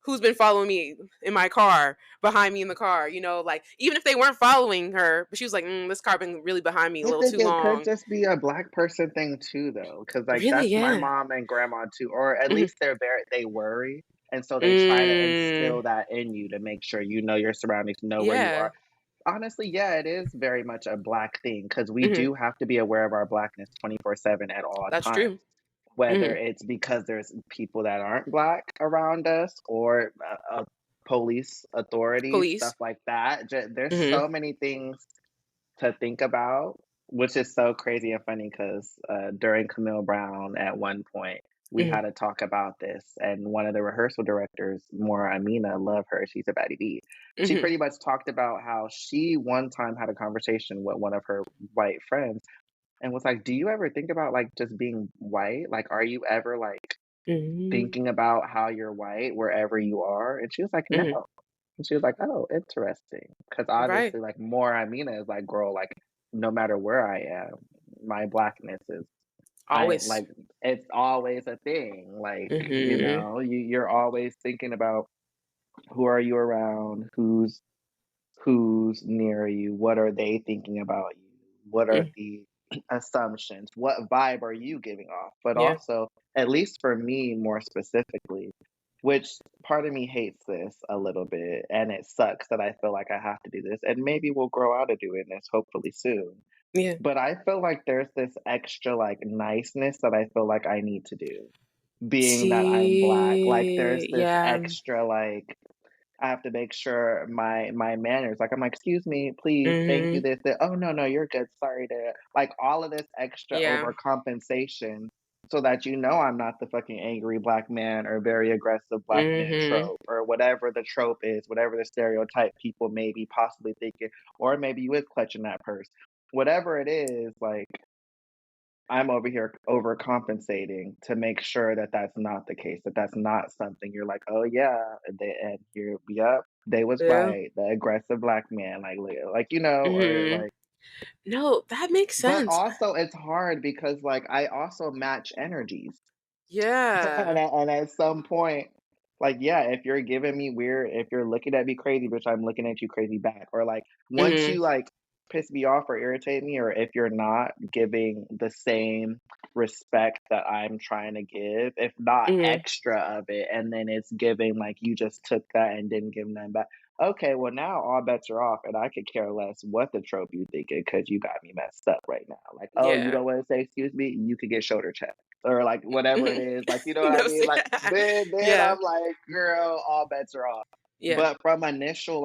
S1: who's been following me in my car, behind me in the car, like even if they weren't following her, but she was like, this car been really behind me a
S2: I
S1: little
S2: think
S1: too
S2: it could
S1: long.
S2: just be a black person thing too, though, because like
S1: Really?
S2: that's my
S1: Yeah.
S2: mom and grandma too, or at
S1: Mhm.
S2: least they worry, and so they try to instill
S1: Mm,
S2: that in you to make sure you know your surroundings, know where you
S1: yeah.
S2: are. Honestly, yeah, it is very much a black thing because we
S1: Hmm.
S2: do have to be aware of our blackness 24/7 at all
S1: That's
S2: times.
S1: true.
S2: Whether
S1: Hmm.
S2: it's because there's people that aren't black around us or police authorities,
S1: Police.
S2: stuff like that. There's
S1: Hmm.
S2: so many things to think about, which is so crazy and funny because during Camille Brown at one point, we
S1: Hmm.
S2: had to talk about this. And one of the rehearsal directors, Maura Amina, love her, she's a baddie B. She
S1: Hmm.
S2: pretty much talked about how she one time had a conversation with one of her white friends and was like, "Do you ever think about like just being white? Like, are you ever like
S1: Hmm.
S2: thinking about how you're white wherever you are?" And she was like, "No."
S1: Hmm.
S2: And she was like, "Oh, interesting." Because
S1: Right.
S2: obviously, like, more Amina is like, "Girl, like, no matter where I am, my blackness is I
S1: Always.
S2: like it's always a thing." Like,
S1: Hmm.
S2: you're always thinking about who are you around, who's near you, what are they thinking about you, what are
S1: Hmm.
S2: the assumptions, what vibe are you giving off? But
S1: Yeah.
S2: also, at least for me more specifically, which part of me hates this a little bit, and it sucks that I feel like I have to do this, and maybe we'll grow out of doing this hopefully soon.
S1: Yeah.
S2: But I feel like there's this extra like niceness that I feel like I need to do. Being that I'm black, like there's
S1: See,
S2: this
S1: yeah.
S2: extra like I have to make sure my manners, like, I'm like, "Excuse me, please, thank you,
S1: Hmm.
S2: this, that. Oh, no, no, you're good, sorry to" like, all of this extra
S1: Yeah.
S2: overcompensation so that you know I'm not the fucking angry black man or very aggressive black man
S1: Hmm.
S2: trope or whatever the trope is, whatever the stereotype people may be possibly thinking, or maybe you is clutching that purse. Whatever it is, like, I'm over here overcompensating to make sure that that's not the case, that that's not something you're like, "Oh, yeah, and here yep, they was
S1: Yeah.
S2: right, the aggressive black man," like, or
S1: Hmm.
S2: like
S1: No, that makes
S2: but
S1: sense.
S2: also it's hard because, like, I also match energies.
S1: Yeah.
S2: And at some point, like, yeah, if you're giving me weird if you're looking at me crazy, bitch, I'm looking at you crazy back. Or like once
S1: Hmm.
S2: you like piss me off or irritate me, or if you're not giving the same respect that I'm trying to give, if not
S1: Hmm.
S2: extra of it, and then it's giving like you just took that and didn't give none back. Okay, well now all bets are off, and I could care less what the trope you thinking because you got me messed up right now. Like, oh, you
S1: Yeah.
S2: don't want to say excuse me, you could get shoulder checked or like whatever it
S1: Mhm.
S2: is, like you know what I
S1: No,
S2: mean?
S1: see
S2: Like then
S1: yeah.
S2: I'm like, girl, all bets are off.
S1: Yeah.
S2: But from initial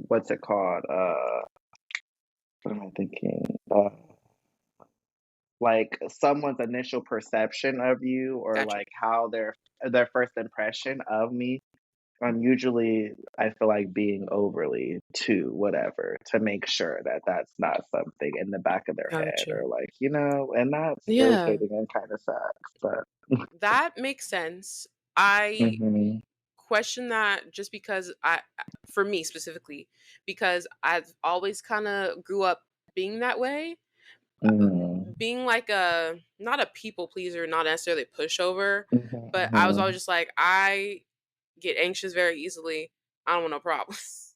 S2: what's it called? What am I thinking? Like someone's initial perception of you or
S1: Gotcha.
S2: like how their first impression of me. I'm usually I feel like being overly too whatever to make sure that that's not something in the back of their head
S1: Gotcha.
S2: or like, and that's
S1: Yeah.
S2: irritating and kind of sucks, but
S1: That makes sense. I
S2: mhm.
S1: question that just because for me specifically, because I've always kind of grew up being that way,
S2: Mhm.
S1: being like a not a people pleaser, not necessarily a pushover,
S2: Mhm,
S1: but I was always
S2: mhm.
S1: just like I get anxious very easily. I don't want no problems.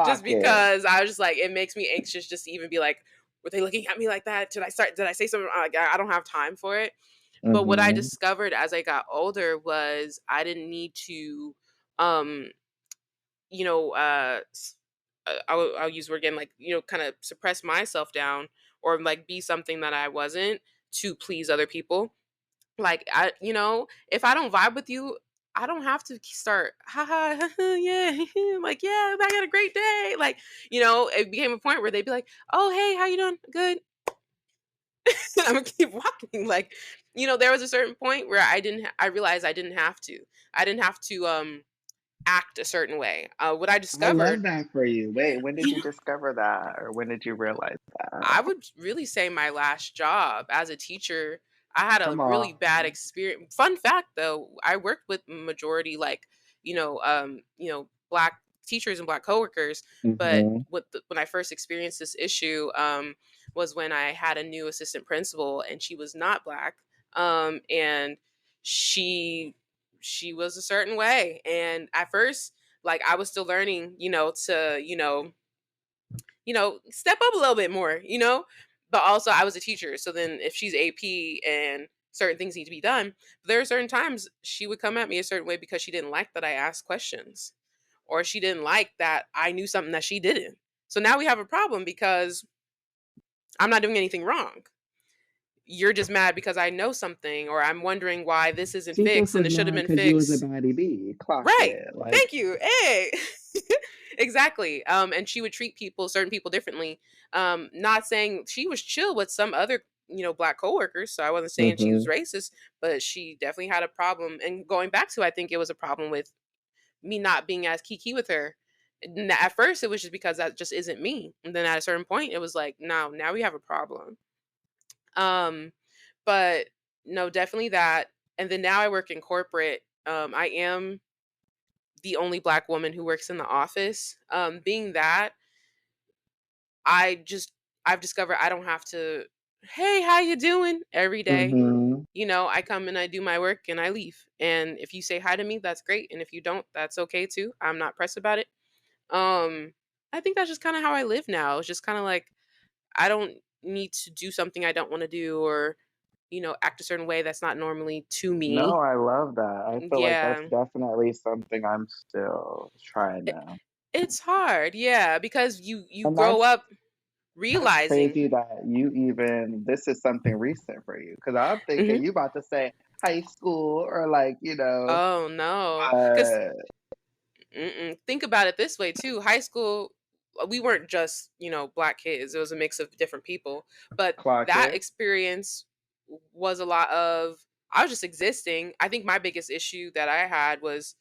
S1: Just
S2: Clock it.
S1: because I was just like, it makes me anxious just to even be like, were they looking at me like that? Did I say something? Like, I don't have time for it. But what I
S2: Mhm.
S1: discovered as I got older was I didn't need to, um, you know, I'll use the word again, like, kind of suppress myself down or like be something that I wasn't to please other people. Like if I don't vibe with you, I don't have to start, haha, yeah, like yeah, I had a great day. Like, it became a point where they'd be like, oh hey, how you doing? Good. I'm gonna keep walking. Like, there was a certain point where I realized I didn't have to. I didn't have to act a certain way. What I
S2: I love
S1: discovered,
S2: that for you. Wait, when did
S1: you
S2: you
S1: know,
S2: discover that, or when did you realize that?
S1: I would really say my last job as a teacher, I had a
S2: Come
S1: really
S2: on.
S1: bad experience. Fun fact though, I worked with majority like black teachers and black coworkers. But
S2: Mhm.
S1: when I first experienced this issue, was when I had a new assistant principal, and she was not black, and she she was a certain way, and at first, like, I was still learning, to step up a little bit more, but also I was a teacher. So then if she's AP and certain things need to be done, there are certain times she would come at me a certain way because she didn't like that I asked questions, or she didn't like that I knew something that she didn't. So now we have a problem because I'm not doing anything wrong. You're just mad because I know something, or I'm wondering why this isn't
S2: She just
S1: fixed and
S2: was
S1: it should have
S2: mad
S1: been
S2: because you was a
S1: fixed.
S2: baddie B. Clock
S1: Right.
S2: it. Like,
S1: Thank you. Hey. Exactly. And she would treat certain people differently. Not saying she was chill with some other, black coworkers. So I wasn't saying she was
S2: mhm.
S1: racist, but she definitely had a problem. And going back to, I think it was a problem with me not being as kiki with her. At first, it was just because that just isn't me. And then at a certain point, it was like, no, now we have a problem. Um, but no, definitely that. And then now I work in corporate. I am the only black woman who works in the office. Being that, I just I've discovered I don't have to, hey, how you doing every day.
S2: Mhm.
S1: I come and I do my work and I leave. And if you say hi to me, that's great. And if you don't, that's okay too. I'm not pressed about it. Um, I think that's just kind of how I live now. It's just kind of like I don't need to do something I don't want to do, or act a certain way that's not normally to
S2: No,
S1: me.
S2: I love that. I feel like that's
S1: Yeah.
S2: definitely something I'm still trying
S1: It,
S2: now.
S1: it's hard, yeah, because you
S2: And
S1: grow up
S2: that's
S1: realizing.
S2: crazy that you even this is something recent for you. Because I'm thinking
S1: Mhm.
S2: you about to say high school or like,
S1: Oh, no. Because
S2: but
S1: think about it this way too. High school, we weren't just, black kids. It was a mix of different people. But
S2: clock
S1: that
S2: it.
S1: experience was a lot of, I was just existing. I think my biggest issue that I had was,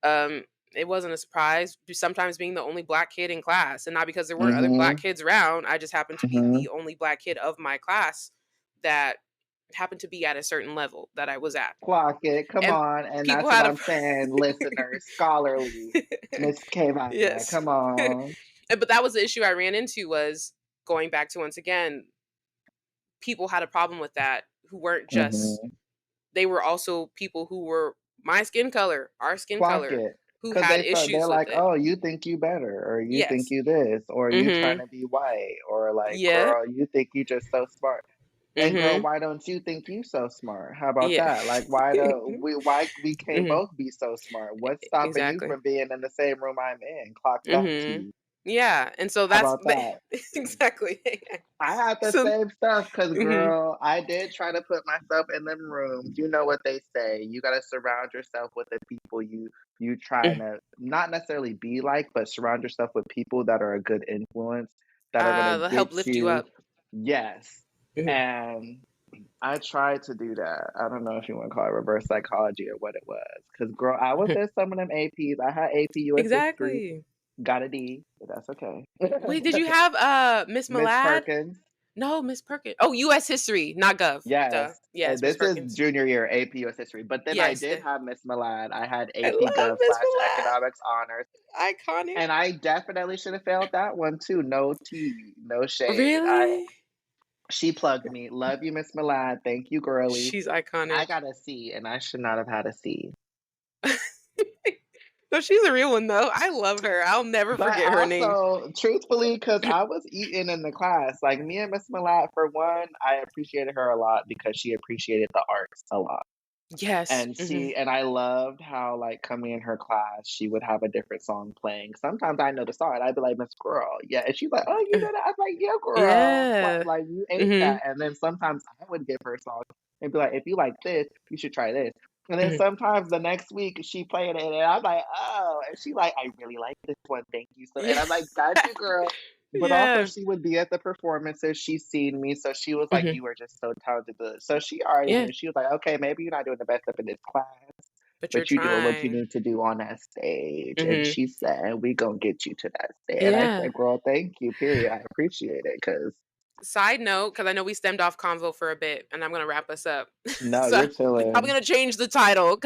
S1: um, it wasn't a surprise, sometimes being the only black kid in class. And not because there weren't other black
S2: Mhm.
S1: kids around. I just happened to be
S2: Mhm.
S1: the only black kid of my class that happened to be at a certain level that I was at.
S2: Clock it. Come
S1: And
S2: on. And
S1: people
S2: that's what
S1: had a
S2: I'm saying, listeners, scholarly. Miss K.
S1: yes.
S2: Come on.
S1: But that was the issue I ran into, was going back to, once again, people had a problem with that, who weren't just,
S2: Mhm.
S1: they were also people who were my skin color, our skin
S2: Clock
S1: color,
S2: it.
S1: who
S2: Cause
S1: had
S2: they're
S1: issues with
S2: like,
S1: it.
S2: oh, you think you better, or you think
S1: Yes.
S2: you this, or you trying
S1: Mhm.
S2: to be white, or like,
S1: Yep.
S2: girl, you think you just so smart. And girl,
S1: Mhm.
S2: why don't you think you so smart? How about
S1: Yeah.
S2: that? Like, why we can't
S1: Mhm.
S2: both be so smart? What's stopping you
S1: Exactly.
S2: from being in the same room I'm in? Clock that
S1: Mhm.
S2: T.
S1: Yeah, and so
S2: How
S1: that's
S2: about that?
S1: exactly.
S2: I had the
S1: So
S2: same stuff because,
S1: mhm.
S2: girl, I did try to put myself in them rooms. You know what they say. You gotta surround yourself with the people you trying
S1: Mm.
S2: to not necessarily be like, but surround yourself with people that are a good influence, that are gonna
S1: They'll help
S2: get
S1: lift you
S2: you.
S1: up.
S2: Yes.
S1: Mhm.
S2: And I tried to do that. I don't know if you want to call it reverse psychology or what it was. Cause girl, I was
S1: Mhm.
S2: in some of them APs. I had AP US history,
S1: Exactly.
S2: got a D, but that's okay.
S1: Wait, did you have, Miss
S2: Miss
S1: Malad?
S2: Perkins.
S1: No, Miss Perkins. Oh, US History, not Gov. Duh.
S2: Yes,
S1: Yes, Miss
S2: this is
S1: Perkins.
S2: junior year AP US History, but then I
S1: Yes.
S2: did have Miss Malad. I had
S1: I
S2: AP
S1: love
S2: Gov
S1: Miss
S2: slash
S1: Malad.
S2: Economics Honors,
S1: Iconic.
S2: and I definitely should have failed that one too. No tea, no shade.
S1: Really?
S2: She plugged me. Love you, Miss Malad. Thank you, girly.
S1: She's
S2: I
S1: iconic.
S2: got a C, and I should not have had a C.
S1: No, she's a real one though. I love her. I'll never
S2: But
S1: forget her name.
S2: also, truthfully, because I was eating in the class, like me and Miss Malad, for one, I appreciated her a lot because she appreciated the arts a lot.
S1: Yes. Mhm.
S2: And I loved how, like, coming in her class, she would have a different song playing. Sometimes I know the song, and I'd be like, "Miss Girl, yeah," and she's like, "Oh, you know that?" I was like, "Yeah, girl,
S1: Yeah.
S2: like, you ate that."
S1: Mhm.
S2: And then sometimes I would give her songs and be like, "If you like this, you should try this." And then
S1: Mhm.
S2: sometimes the next week, she playing it, and I'm like, "Oh," and she like, "I really like this one, thank you so,"
S1: Yeah.
S2: and I'm like, "Got you, girl." But also
S1: Yeah.
S2: she would be at the performances, she's seen me, so she was like,
S1: Mhm.
S2: "You are just so talented." So she already
S1: Yeah.
S2: knew. She was like, "Okay, maybe you're not doing the best up in this class,
S1: But you're
S2: but you doing what you
S1: trying.
S2: need to do on that stage." And
S1: Mhm.
S2: she said, "We gonna get you to that stage." And I
S1: Yeah.
S2: said, "Girl, thank you, period. I appreciate it." Cause
S1: Side note, because I know we stemmed off convo for a bit, and I'm gonna wrap us up.
S2: no,
S1: So
S2: you're
S1: I'm probably
S2: chilling.
S1: gonna change the title.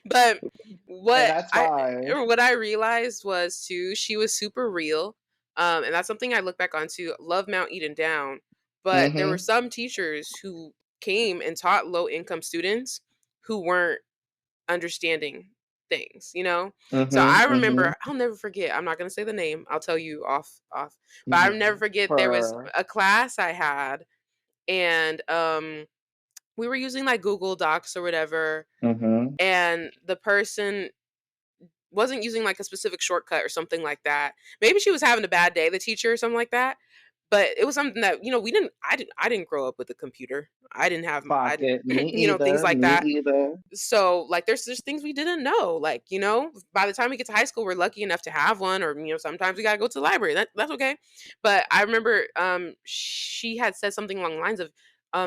S1: But
S2: And
S1: what
S2: that's
S1: I
S2: fine.
S1: or what I realized was too, she was super real. And that's something I look back on too. Love Mount Eden down. But there were
S2: Mhm.
S1: some teachers who came and taught low income students who weren't understanding things, you know? So
S2: Mhm.
S1: I
S2: Mhm.
S1: remember, I'll never forget. I'm not gonna say the name. I'll tell you off. But I'll never
S2: Mhm.
S1: forget there was
S2: For
S1: a class I had, and we were using like Google Docs or whatever,
S2: Mhm.
S1: and the person wasn't using like a specific shortcut or something like that. Maybe she was having a bad day, the teacher or something like that. But it was something that, we didn't grow up with a computer. I didn't have I
S2: Clock
S1: didn't
S2: it. Me
S1: things
S2: either.
S1: like
S2: Me
S1: that.
S2: either.
S1: So like there's just things we didn't know. Like, by the time we get to high school, we're lucky enough to have one, or sometimes we gotta go to the library. That's okay. But I remember she had said something along the lines of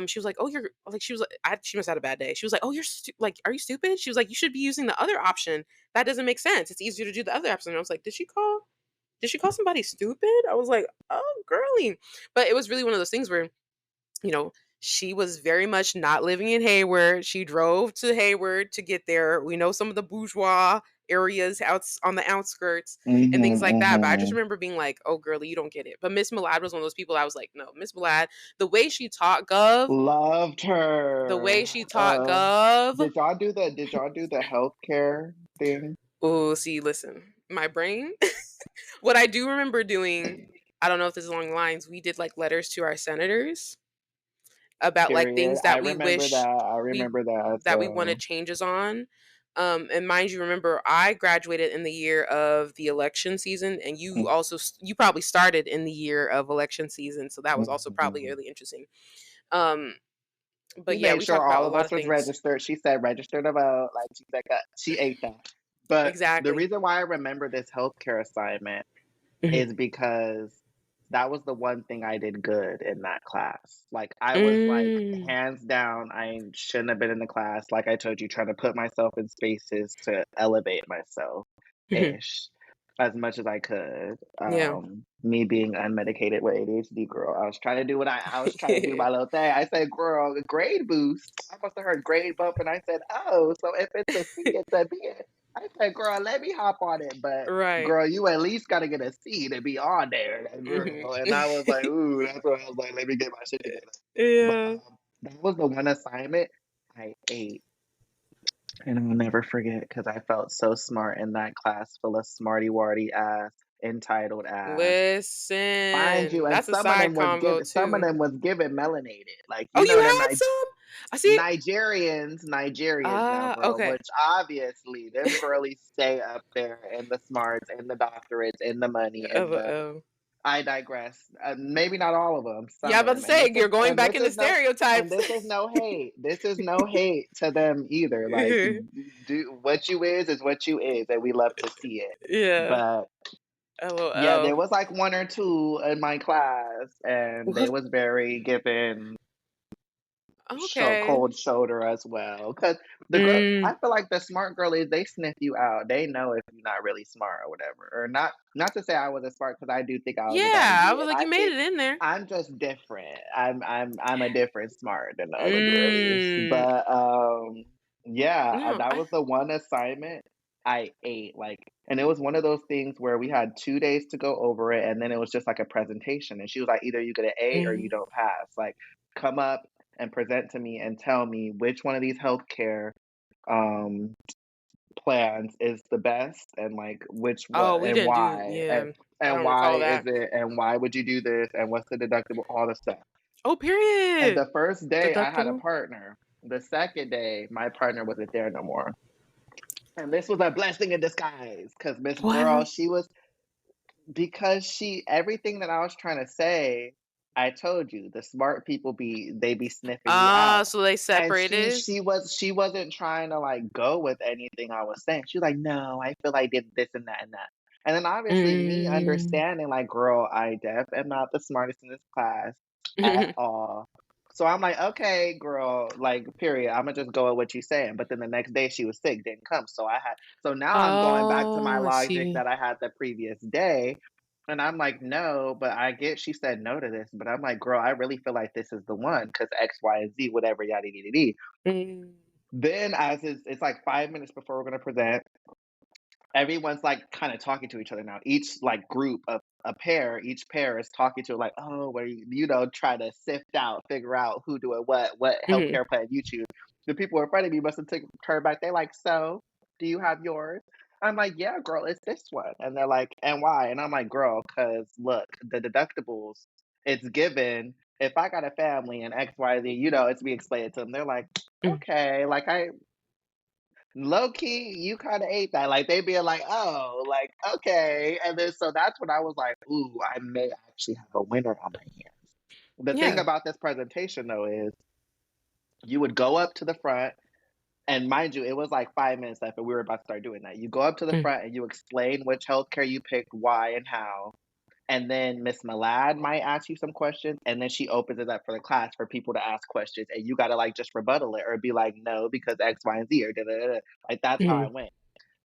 S1: she was like, "Oh, you're like," she was like, she must have had a bad day. She was like, "Oh, like, are you stupid?" She was like, "You should be using the other option. That doesn't make sense. It's easier to do the other option." And I was like, did she call somebody stupid? I was like, "Oh, girly." But it was really one of those things where, you know, she was very much not living in Hayward. She drove to Hayward to get there. We know some of the bourgeois areas out on the outskirts and
S2: Mhm.
S1: things like that. But I just
S2: Mhm.
S1: remember being like, "Oh, girlie, you don't get it." But Miss Millad was one of those people I was like, "No, Miss Millad, the way she taught Gov,
S2: Loved
S1: the
S2: her.
S1: way she taught Gov."
S2: Did y'all do the healthcare thing?
S1: Oh, see, listen, my brain. What I do remember doing, I don't know if this is along the lines. We did like letters to our senators about like
S2: Period.
S1: things
S2: I
S1: that we
S2: remember
S1: wish
S2: that. I
S1: we
S2: remember that as
S1: that we wanted
S2: well.
S1: changes on. And mind you, remember I graduated in the year of the election season, and you probably started in the year of election season, so that was also probably
S2: Mhm.
S1: really interesting. Um,
S2: She
S1: but yeah,
S2: made
S1: we
S2: sure
S1: talked about
S2: all
S1: a
S2: of
S1: lot
S2: us
S1: of
S2: was
S1: things.
S2: registered. She said register to vote. Like she ate that. But the
S1: Exactly.
S2: reason why I remember this healthcare assignment
S1: Mhm.
S2: is because that was the one thing I did good in that class. Like I was like
S1: Mm.
S2: hands down, I shouldn't have been in the class. Like I told you, trying to put myself in spaces to elevate myself
S1: Mhm.
S2: ish as much as I could.
S1: Yeah.
S2: Me being unmedicated with ADHD, girl, I was trying to do I was trying to do my little thing. I said, "Girl, grade boost." I must have heard grade bump, and I said, "Oh, so if it's a C, it's a B." I said, "Girl, let me hop on it," but
S1: Right.
S2: girl, you at least gotta get a C to be on there,
S1: Mhm.
S2: girl. And I was like, ooh, that's where I was like, let me get my shit together. But
S1: Yeah.
S2: that was the one assignment I ate. And I'll never forget because I felt so smart in that class full of smarty warty ass, entitled ass. Mind you,
S1: Listen,
S2: and
S1: that's a side convo
S2: some of
S1: too.
S2: them was given melanated. Like,
S1: Oh,
S2: you
S1: you
S2: know them
S1: had some? I see.
S2: Nigerians now, girl,
S1: Okay.
S2: which obviously them girlies stay up there in the smarts, in the doctorates, in the money, in the
S1: Oh.
S2: I digress. Maybe not all of them,
S1: Yeah,
S2: some
S1: I'm
S2: of
S1: about to
S2: them, and
S1: say you're going back into stereotypes.
S2: this is no hate. This is no hate to them either. Like, do what you is what you is, and we love to see it.
S1: Yeah.
S2: But yeah, there
S1: LOL.
S2: was like one or two in my class, and they
S1: What?
S2: was very given
S1: Okay.
S2: cold shoulder as well. Cause I
S1: Mm.
S2: feel like the smart girlies, they sniff you out. They know if you're not really smart or whatever, or not. Not to say I was a smart, because I do think I was a dummy
S1: Yeah, I
S2: B,
S1: was
S2: and
S1: like, you
S2: I
S1: made
S2: think
S1: it in there.
S2: I'm just different. I'm a different smart than the other girlies.
S1: Mm.
S2: But yeah,
S1: No,
S2: that was the one assignment I ate, like, and it was one of those things where we had 2 days to go over it, and then it was just like a presentation, and she was like, either you get an A or you
S1: Mhm.
S2: don't pass. Like, come up and present to me and tell me which one of these healthcare um plans is the best, and like which
S1: Oh,
S2: what
S1: we
S2: and
S1: didn't do,
S2: why,
S1: yeah. I
S2: and
S1: don't
S2: why
S1: recall
S2: is
S1: that.
S2: it, and why would you do this, and what's the deductible, all the stuff.
S1: Oh,
S2: And
S1: period.
S2: the first day I had a
S1: Deductible.
S2: partner. The second day my partner wasn't there no more. And this was a blessing in disguise, because Miss Girl,
S1: What?
S2: she was, because she everything that I was trying to say, I told you, the smart people they be sniffing you
S1: Ah,
S2: out.
S1: so they
S2: And
S1: separated?
S2: she wasn't trying to like go with anything I was saying. She was like, "No, I feel I did this and that and that." And then obviously me
S1: Mm.
S2: understanding, like, girl, I def am not the smartest in this class at all. So I'm like, okay, girl, like, period. I'm gonna just go with what you're saying. But then the next day she was sick, didn't come. So now I'm going back to my
S1: Oh, I
S2: logic
S1: see.
S2: that I had the previous day. And I'm like, no, but I get she said no to this. But I'm like, girl, I really feel like this is the one because X, Y, and Z, whatever, yada, yada, yada.
S1: Mm.
S2: Then as it's like 5 minutes before we're gonna present, everyone's like kind of talking to each other now. Each like group of a pair, each pair is talking to like, oh, where you know, try to sift out, figure out who doing what
S1: Mhm,
S2: healthcare plan you choose. The people in front of me must have took turned back. They're like, so do you have yours? I'm like, yeah, girl, it's this one. And they're like, and why? And I'm like, girl, because look, the deductibles, it's given. If I got a family and X, Y, Z, you know, it's me explaining to them. They're like,
S1: mhm,
S2: okay, like I low key, you kinda ate that, like, they being like, "Oh, like, okay," and then so that's when I was like, "Ooh, I may actually have a winner on my hands." The thing
S1: yeah,
S2: about this presentation, though, is you would go up to the front, and mind you, it was like 5 minutes left, and we were about to start doing that. You go up to the
S1: mm,
S2: front and you explain which healthcare you picked, why, and how, and then Miss Malad might ask you some questions, and then she opens it up for the class for people to ask questions, and you gotta, like, just rebuttal it or be like, "No, because X, Y, and Z," or da da da da. Like, that's how I
S1: mhm,
S2: went.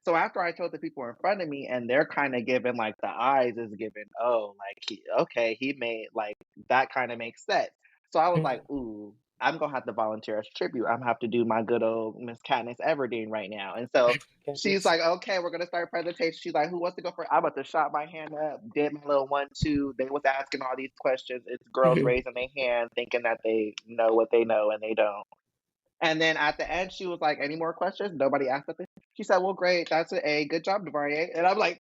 S2: So after I told the people in front of me and they're kind of giving like the eyes is giving, oh, like okay, he made like that kind of makes sense. So I was like,
S1: mhm.
S2: ooh, I'm gonna have to volunteer as tribute. I'm gonna have to do my good old Miss Katniss Everdeen right now. And so she's
S1: Goodness.
S2: like, okay, we're gonna start presentation. She's like, who wants to go first? I'm about to shot my hand up, did my little 1, 2. They was asking all these questions. It's girls
S1: Mhm,
S2: raising their hand, thinking that they know what they know and they don't. And then at the end, she was like, "Any more questions?" Nobody asked nothing. She said, "Well, great. That's an A. Good job, Devarie." And I'm like,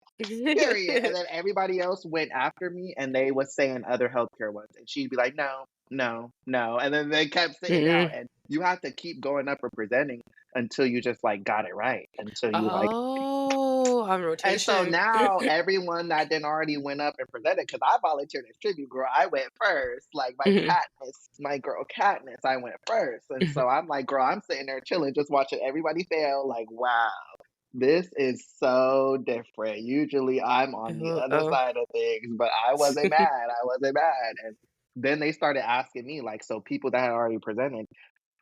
S2: "Period." And then everybody else went after me, and they was saying other healthcare ones, and she'd be like, "No, no, no," and then they kept sitting down,
S1: mhm.
S2: and you have to keep going up and presenting until you just like got it right, until you like
S1: Oh, on
S2: and so
S1: rotation.
S2: now everyone that didn't already went up and presented, because I volunteered as tribute girl, I went first. Like
S1: Mhm,
S2: My girl Katniss, I went first. And
S1: mhm.
S2: so I'm like, girl, I'm sitting there chilling, just watching everybody fail. Like, wow, this is so different. Usually I'm on the other
S1: Oh.
S2: side of things, but I wasn't mad. I wasn't mad. And then they started asking me, like, so people that had already presented,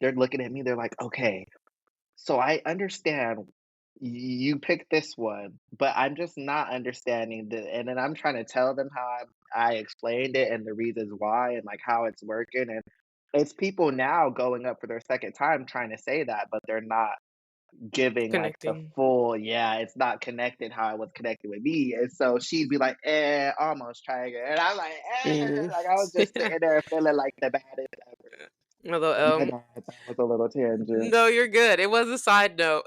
S2: they're looking at me, they're like, okay, so I understand you picked this one, but I'm just not understanding the and then I'm trying to tell them how I explained it and the reasons why and like how it's working. And it's people now going up for their second time trying to say that, but they're not giving like the
S1: Connecting.
S2: full, yeah, it's not connected how it was connected with me. And so she'd be like, almost try again. And I'm like,
S1: Mhm.
S2: like I was just sitting there feeling like the baddest ever.
S1: Although,
S2: But my God, that was a little tangent.
S1: no, you're good. It was a side note.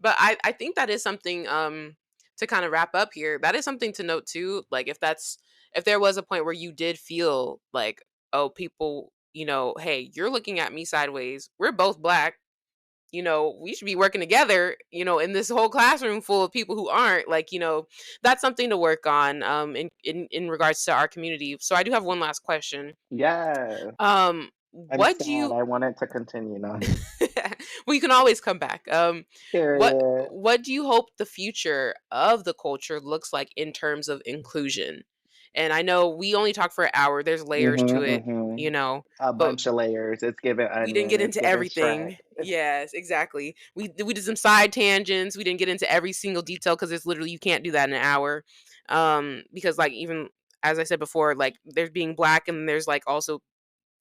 S1: But I think that is something, to kinda wrap up here, that is something to note too, like, if there was a point where you did feel like, "Oh, people, hey, you're looking at me sideways. We're both black. We should be working together, in this whole classroom full of people who aren't." Like, that's something to work on, in regards to our community. So I do have one last question.
S2: Yeah. I'm
S1: What do
S2: sad,
S1: you
S2: I want it to continue, no.
S1: well, you can always come back. What
S2: Period.
S1: what do you hope the future of the culture looks like in terms of inclusion? And I know we only talk for an hour. There's layers to
S2: Mhm,
S1: it,
S2: mhm. A
S1: but
S2: bunch of layers, it's giving
S1: we didn't
S2: onion,
S1: get
S2: it's
S1: into
S2: giving Shrek.
S1: everything. Yes, exactly. We did some side tangents. We didn't get into every single detail because it's literally you can't do that in an hour. Because like even as I said before, like there's being black and there's like also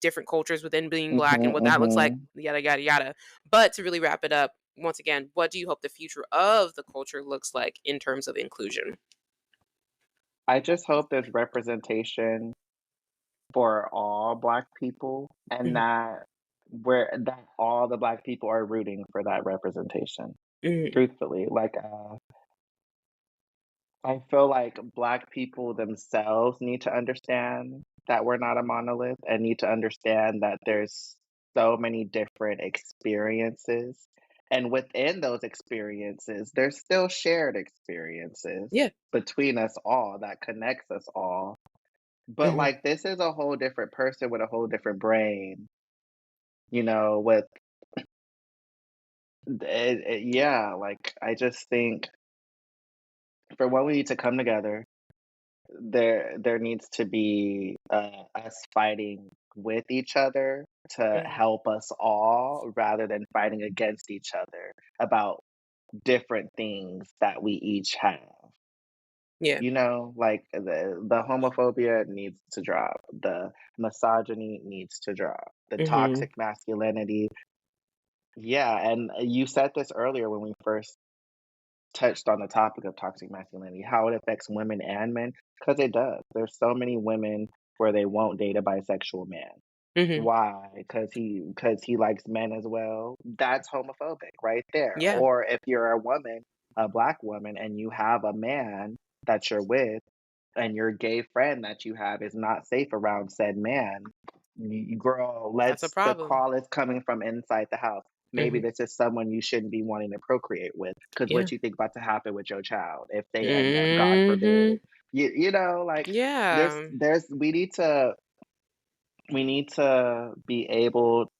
S1: different cultures within being black and
S2: Mhm,
S1: what that looks like,
S2: mhm.
S1: yada yada yada. But to really wrap it up, once again, what do you hope the future of the culture looks like in terms of inclusion?
S2: I just hope there's representation for all Black people and
S1: Mhm,
S2: that all the Black people are rooting for that representation,
S1: mhm,
S2: truthfully, like, I feel like Black people themselves need to understand that we're not a monolith and need to understand that there's so many different experiences. And within those experiences, there's still shared experiences
S1: yeah.
S2: between us all that connects us all. But
S1: Mhm,
S2: like this is a whole different person with a whole different brain, with yeah, like I just think for one, we need to come together. There needs to be, us fighting with each other to
S1: mhm,
S2: help us all rather than fighting against each other about different things that we each have.
S1: yeah.
S2: Like the homophobia needs to drop, the misogyny needs to drop, the
S1: Mhm,
S2: toxic masculinity. Yeah, and you said this earlier when we first touched on the topic of toxic masculinity, how it affects women and men, because it does. There's so many women where they won't date a bisexual man.
S1: Mhm.
S2: Why? Because he likes men as well. That's homophobic right there.
S1: Yeah.
S2: Or if you're a woman, a black woman, and you have a man that you're with, and your gay friend that you have is not safe around said man, girl,
S1: That's a
S2: the
S1: problem.
S2: call is coming from inside the house. Maybe
S1: Mhm.
S2: this is someone you shouldn't be wanting to procreate with. Because
S1: Yeah.
S2: what you think about to happen with your child if they end up, God forbid,
S1: Mhm.
S2: like
S1: Yeah.
S2: there's we need to be able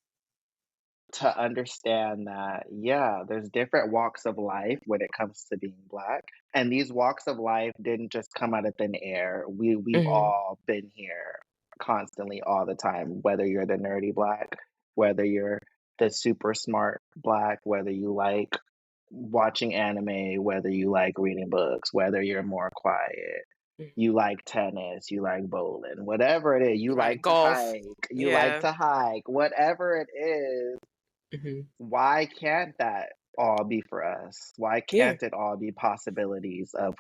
S2: to understand that, yeah, there's different walks of life when it comes to being black. And these walks of life didn't just come out of thin air. We've
S1: Mhm.
S2: all been here constantly all the time, whether you're the nerdy black, whether you're the super smart black, whether you like watching anime, whether you like reading books, whether you're more quiet,
S1: Mm.
S2: you like tennis, you like bowling, whatever it is,
S1: Right. Golf.
S2: you like
S1: Yeah.
S2: to hike, whatever it is,
S1: Mhm.
S2: why can't that all be for us? Why
S1: Yeah.
S2: can't it all be possibilities of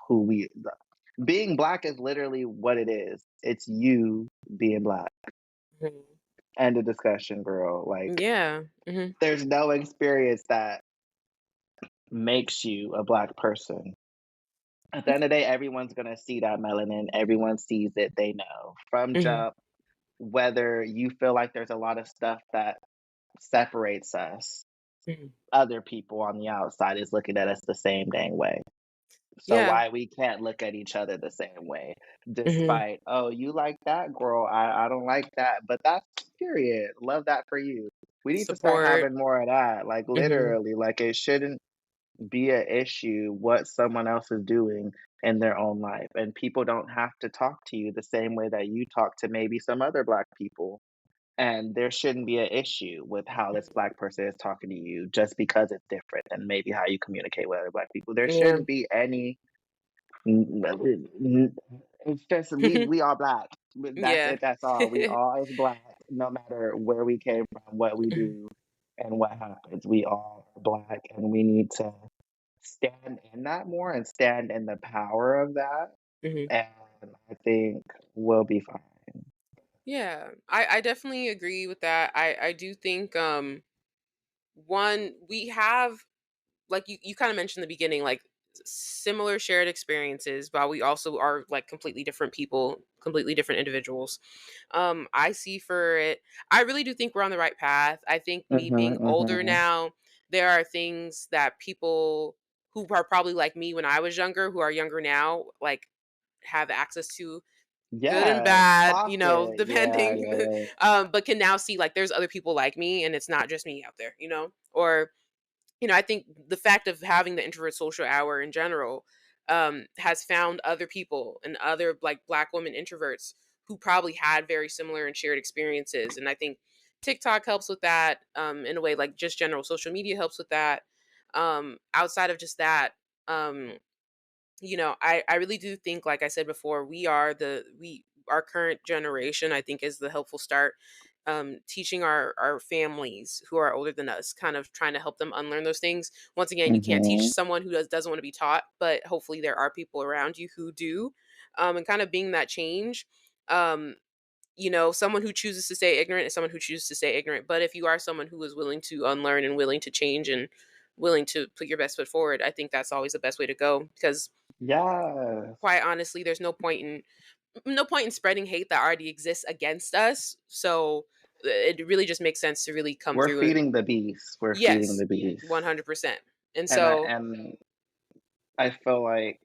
S2: being black is literally what it is. It's you being black.
S1: Mhm.
S2: End of discussion, girl. Like,
S1: Yeah. Mhm.
S2: there's no experience that makes you a black person. At the end of the day, everyone's gonna see that melanin. Everyone sees it, they know. From
S1: Mhm.
S2: jump, whether you feel like there's a lot of stuff that separates us,
S1: Mhm.
S2: other people on the outside is looking at us the same dang way. So
S1: Yeah.
S2: why we can't look at each other the same way,
S1: Mhm.
S2: despite, oh, you like that, girl. I don't like that. But that's period. Love that for you. We need to start
S1: Support.
S2: having more of that. Like
S1: Mhm.
S2: literally, like it shouldn't be an issue what someone else is doing in their own life. And people don't have to talk to you the same way that you talk to maybe some other black people. And there shouldn't be an issue with how this black person is talking to you just because it's different than maybe how you communicate with other black people. There
S1: Yeah.
S2: shouldn't be any. It's just we are black. That's
S1: Yeah.
S2: it. That's all. We all is black, no matter where we came from, what we
S1: Mhm.
S2: do, and what happens. We all are black, and we need to stand in that more and stand in the power of that.
S1: Mhm.
S2: And I think we'll be fine.
S1: Yeah. I definitely agree with that. I do think one we have, like you kind of mentioned in the beginning, like similar shared experiences, but we also are like completely different people, completely different individuals. I see for it, I really do think we're on the right path. I think me
S2: Mhm,
S1: being older
S2: mhm.
S1: now, there are things that people who are probably like me when I was younger, who are younger now, like have access to, good and
S2: Yes,
S1: bad,
S2: clock it. Yeah,
S1: depending.
S2: yeah, yeah.
S1: But can now see like there's other people like me and it's not just me out there, or I think the fact of having the introvert social hour in general has found other people and other like black women introverts who probably had very similar and shared experiences. And I think TikTok helps with that in a way, like just general social media helps with that. Outside of just that, um, I really do think, like I said before, our current generation, I think, is the helpful start. Teaching our families who are older than us, kind of trying to help them unlearn those things. Once again, you can't teach
S2: Mhm.
S1: someone who doesn't want to be taught, but hopefully there are people around you who do, and kind of being that change. Um, someone who chooses to stay ignorant is someone who chooses to stay ignorant. But if you are someone who is willing to unlearn and willing to change and willing to put your best foot forward, I think that's always the best way to go because
S2: Yes.
S1: quite honestly, there's no point in spreading hate that already exists against us. So it really just makes sense to really come
S2: We're
S1: through it.
S2: feeding the beast. We're feeding
S1: Yes,
S2: the beast.
S1: 100%. And
S2: And I
S1: so,
S2: and I feel like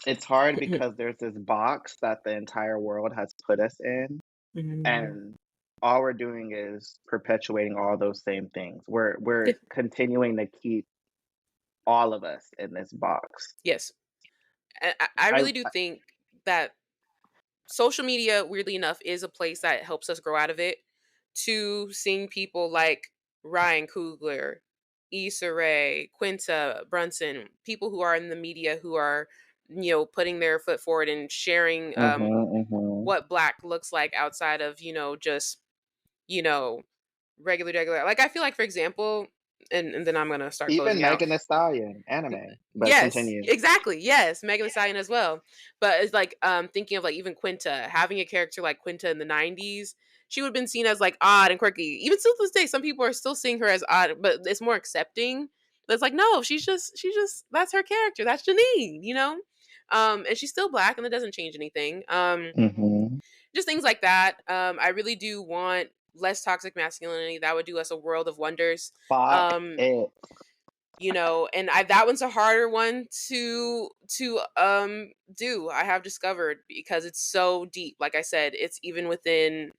S2: it's hard because there's this box that the entire world has put us in,
S1: Mhm.
S2: and all we're doing is perpetuating all those same things. We're continuing to keep all of us in this box.
S1: yes, I
S2: I
S1: really do think that social media, weirdly enough, is a place that helps us grow out of it. To seeing people like Ryan Coogler, Issa Rae, Quinta Brunson, people who are in the media who are, putting their foot forward and sharing
S2: Mhm, mhm.
S1: what black looks like outside of, just, you know regular. Like I feel like, for example, and then I'm gonna start
S2: Even
S1: closing out.
S2: Megan Thee Stallion, anime, but
S1: Yes,
S2: continue.
S1: exactly. Yes, Megan Thee Stallion as well. But it's like thinking of like even Quinta, having a character like Quinta in the 90s, she would have been seen as like odd and quirky. Even still to this day, some people are still seeing her as odd, but it's more accepting. But it's like, no, she's just that's her character. That's Janine, you know? And she's still black and that doesn't change anything.
S2: Mhm.
S1: Just things like that. I really do want less toxic masculinity. That would do us a world of wonders.
S2: Fuck
S1: Um,
S2: it.
S1: and I that one's a harder one to do. I have discovered because it's so deep. Like I said, it's even within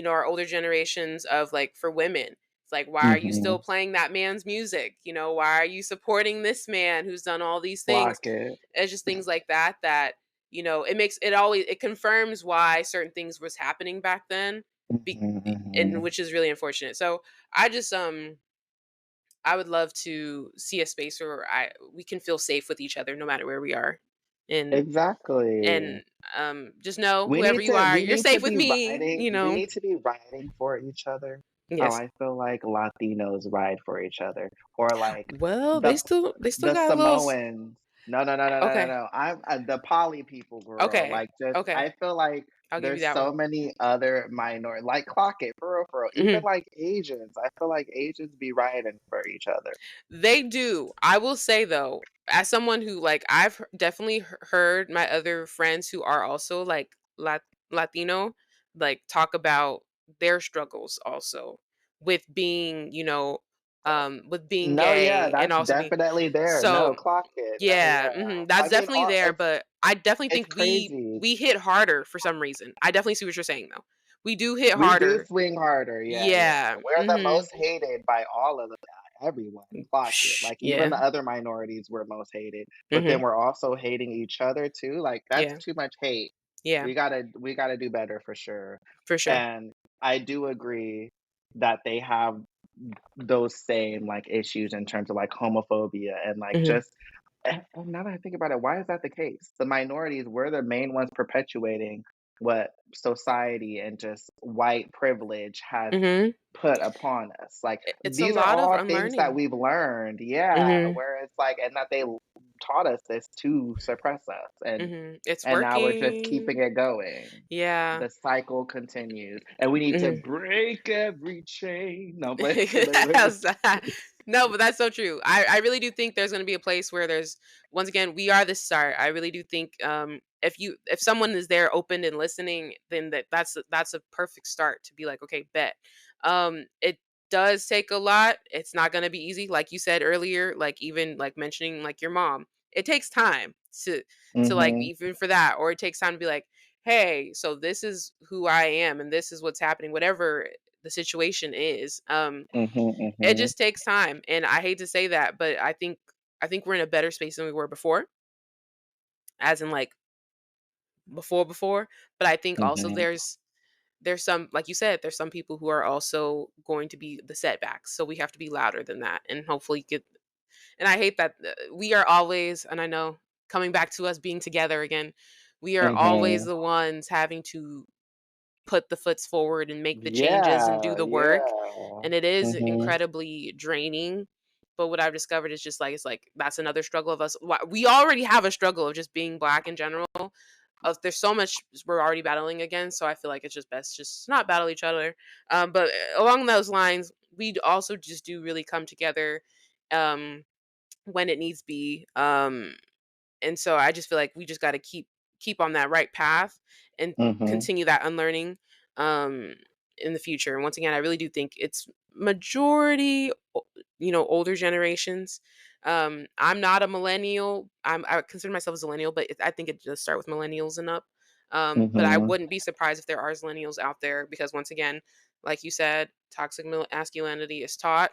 S1: our older generations of like for women. It's like why are you still
S2: Mhm.
S1: playing that man's music? Why are you supporting this man who's done all these things?
S2: Fuck it.
S1: It's just things like that it makes it always it confirms why certain things was happening back then be,
S2: Mhm,
S1: and
S2: mhm.
S1: which is really unfortunate. So I just I would love to see a space where I we can feel safe with each other no matter where we are. And
S2: Exactly.
S1: just know whoever you are,
S2: We
S1: you're
S2: need to
S1: safe with
S2: be
S1: me,
S2: riding
S1: you
S2: we
S1: know.
S2: need to be riding for each other how
S1: Yes.
S2: I feel like Latinos ride for each other, or like
S1: Well,
S2: the
S1: they still
S2: the
S1: got a little
S2: Samoans. No, no, no, no, no, no,
S1: okay.
S2: no. I'm the poly people, girl.
S1: Okay.
S2: Like, just
S1: Okay.
S2: I feel like
S1: I'll give you
S2: there's
S1: that
S2: so
S1: one.
S2: many other minor, like clock it for real. Even
S1: Mhm.
S2: like Asians, I feel like Asians be riding for each other.
S1: They do. I will say though, as someone who like definitely heard my other friends who are also like Latino like talk about their struggles also with being
S2: No, yeah,
S1: gay and
S2: that's
S1: also being
S2: definitely there. No,
S1: so
S2: clock it. No,
S1: yeah,
S2: yeah.
S1: that's
S2: I mean,
S1: definitely
S2: all
S1: there, but I definitely
S2: it's
S1: think we
S2: crazy.
S1: we hit harder for some reason. I definitely see what you're saying though. We do hit
S2: We do
S1: harder.
S2: swing harder, yeah, yeah.
S1: Yeah.
S2: We're the most hated by all of the everyone, clock it. Like, even
S1: Yeah.
S2: the other minorities were most hated, but then
S1: Mhm.
S2: we're also hating each other too, like, that's
S1: Yeah.
S2: too much hate.
S1: Yeah.
S2: We gotta do better for sure,
S1: For sure.
S2: and I do agree that they have those same, like, issues in terms of, like, homophobia and, like,
S1: Mhm.
S2: just and now that I think about it, why is that the case? The minorities, we're the main ones perpetuating what society and just white privilege has
S1: Mhm.
S2: put upon us. Like,
S1: It's a
S2: these are
S1: lot of
S2: all things that
S1: unlearning.
S2: we've learned, yeah,
S1: Mhm.
S2: where it's like, and that they taught us this to suppress us,
S1: Mhm. It's
S2: and now we're just keeping
S1: working.
S2: it going.
S1: Yeah.
S2: The cycle continues, and we need to
S1: Mhm.
S2: break every chain. No, I'm playing. Wait.
S1: How's that? No, but that's so true. I really do think there's going to be a place where there's once again we are the start. I really do think if someone is there open and listening, then that's a perfect start to be like okay bet. It does take a lot. It's not going to be easy, like you said earlier. Like even like mentioning like your mom, it takes time to like
S2: Mhm,
S1: even for that, or it takes time to be like hey, so this is who I am and this is what's happening, whatever the situation is.
S2: mhm,
S1: It
S2: mhm,
S1: just takes time. And I hate to say that, but I think we're in a better space than we were before, as in like before. But I think also
S2: mhm,
S1: there's some like you said, there's some people who are also going to be the setbacks. So we have to be louder than that and hopefully get and I hate that we are always and I know coming back to us being together again, we are always
S2: mhm.
S1: the ones having to put the foots forward and make the changes and do
S2: Yeah,
S1: the work,
S2: yeah.
S1: and it is
S2: Mhm,
S1: incredibly draining. But what I've discovered is just like it's like that's another struggle of us. We already have a struggle of just being black in general. Of there's so much we're already battling against, so I feel like it's just best just not battle each other. But along those lines, we also just do really come together um, when it needs be. And so I just feel like we just got to keep on that right path and
S2: mhm,
S1: continue that unlearning um in the future. And once again, I really do think it's majority older generations. I'm not a millennial. I consider myself as a millennial, but I think it does start with millennials and up. But I
S2: mhm,
S1: wouldn't be surprised if there are millennials out there because once again, like you said, toxic masculinity is taught,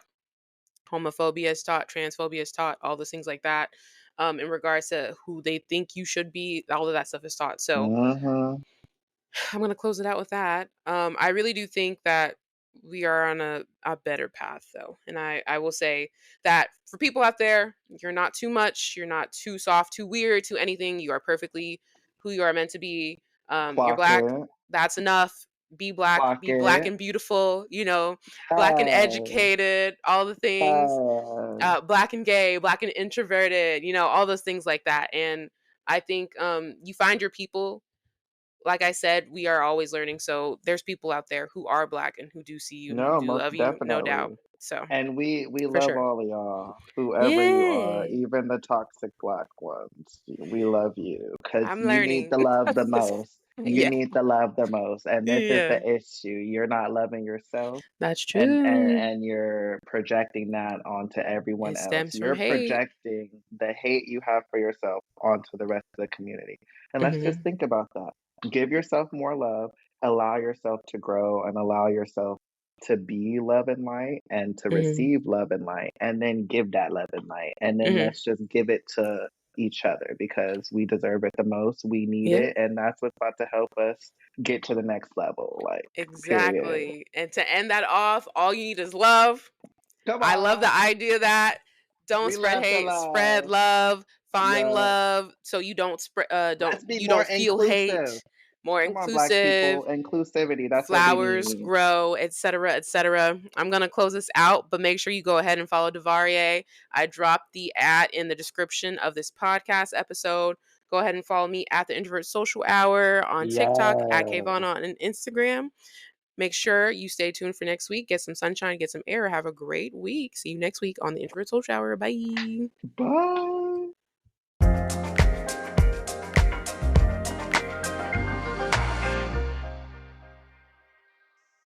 S1: homophobia is taught, transphobia is taught, all those things like that. In regards to who they think you should be, all of that stuff is taught. So
S2: mhm,
S1: I'm gonna close it out with that. I really do think that we are on a better path though. And I will say that for people out there, you're not too much, you're not too soft, too weird, too anything. You are perfectly who you are meant to be. You're
S2: clock
S1: black.
S2: it.
S1: That's enough. be black
S2: Pocket.
S1: and beautiful, black and
S2: Yes.
S1: educated, all the things,
S2: Yes.
S1: black and gay, black and introverted, all those things like that. And I think you find your people. Like I said, we are always learning. So there's people out there who are black and who do see you and who
S2: No,
S1: do
S2: most
S1: love you, no doubt.
S2: definitely.
S1: So
S2: And we
S1: for
S2: love
S1: sure.
S2: all of y'all, whoever you are,
S1: Yeah.
S2: even the toxic black ones. We love you because
S1: I'm
S2: you need
S1: learning.
S2: the love the most. You
S1: Yeah.
S2: need the love the most. And this is the
S1: Yeah.
S2: issue. You're not loving yourself
S1: That's
S2: and and
S1: true.
S2: and you're projecting that onto everyone
S1: It
S2: else.
S1: stems from
S2: You're
S1: hate.
S2: projecting the hate you have for yourself onto the rest of the community. And let's just
S1: Mhm.
S2: think about that. Give yourself more love, allow yourself to grow and allow yourself to be love and light and to
S1: Mhm.
S2: receive love and light and then give that love and light. And then
S1: Mhm.
S2: let's just give it to each other because we deserve it the most. We need
S1: Yeah.
S2: it. And that's what's about to help us get to the next level. Like, period.
S1: Exactly. And to end that off, all you need is love.
S2: Come
S1: I love the
S2: on.
S1: idea that don't
S2: We
S1: spread
S2: love the
S1: hate, spread
S2: love.
S1: love, find
S2: Yeah.
S1: love so you don't spread
S2: Let's be more
S1: don't feel
S2: inclusive.
S1: hate, more
S2: Come on, black people.
S1: inclusive,
S2: Inclusivity. That's what we
S1: flowers
S2: need.
S1: grow, etc., etc. I'm gonna close this out, but make sure you go ahead and follow Devarie. I dropped the ad in the description of this podcast episode. Go ahead and follow me at the Introvert Social Hour on TikTok, at Kayvon
S2: Yes.
S1: on Instagram. Make sure you stay tuned for next week. Get some sunshine, get some air. Have a great week. See you next week on the Introvert Social Hour. Bye.
S2: Bye.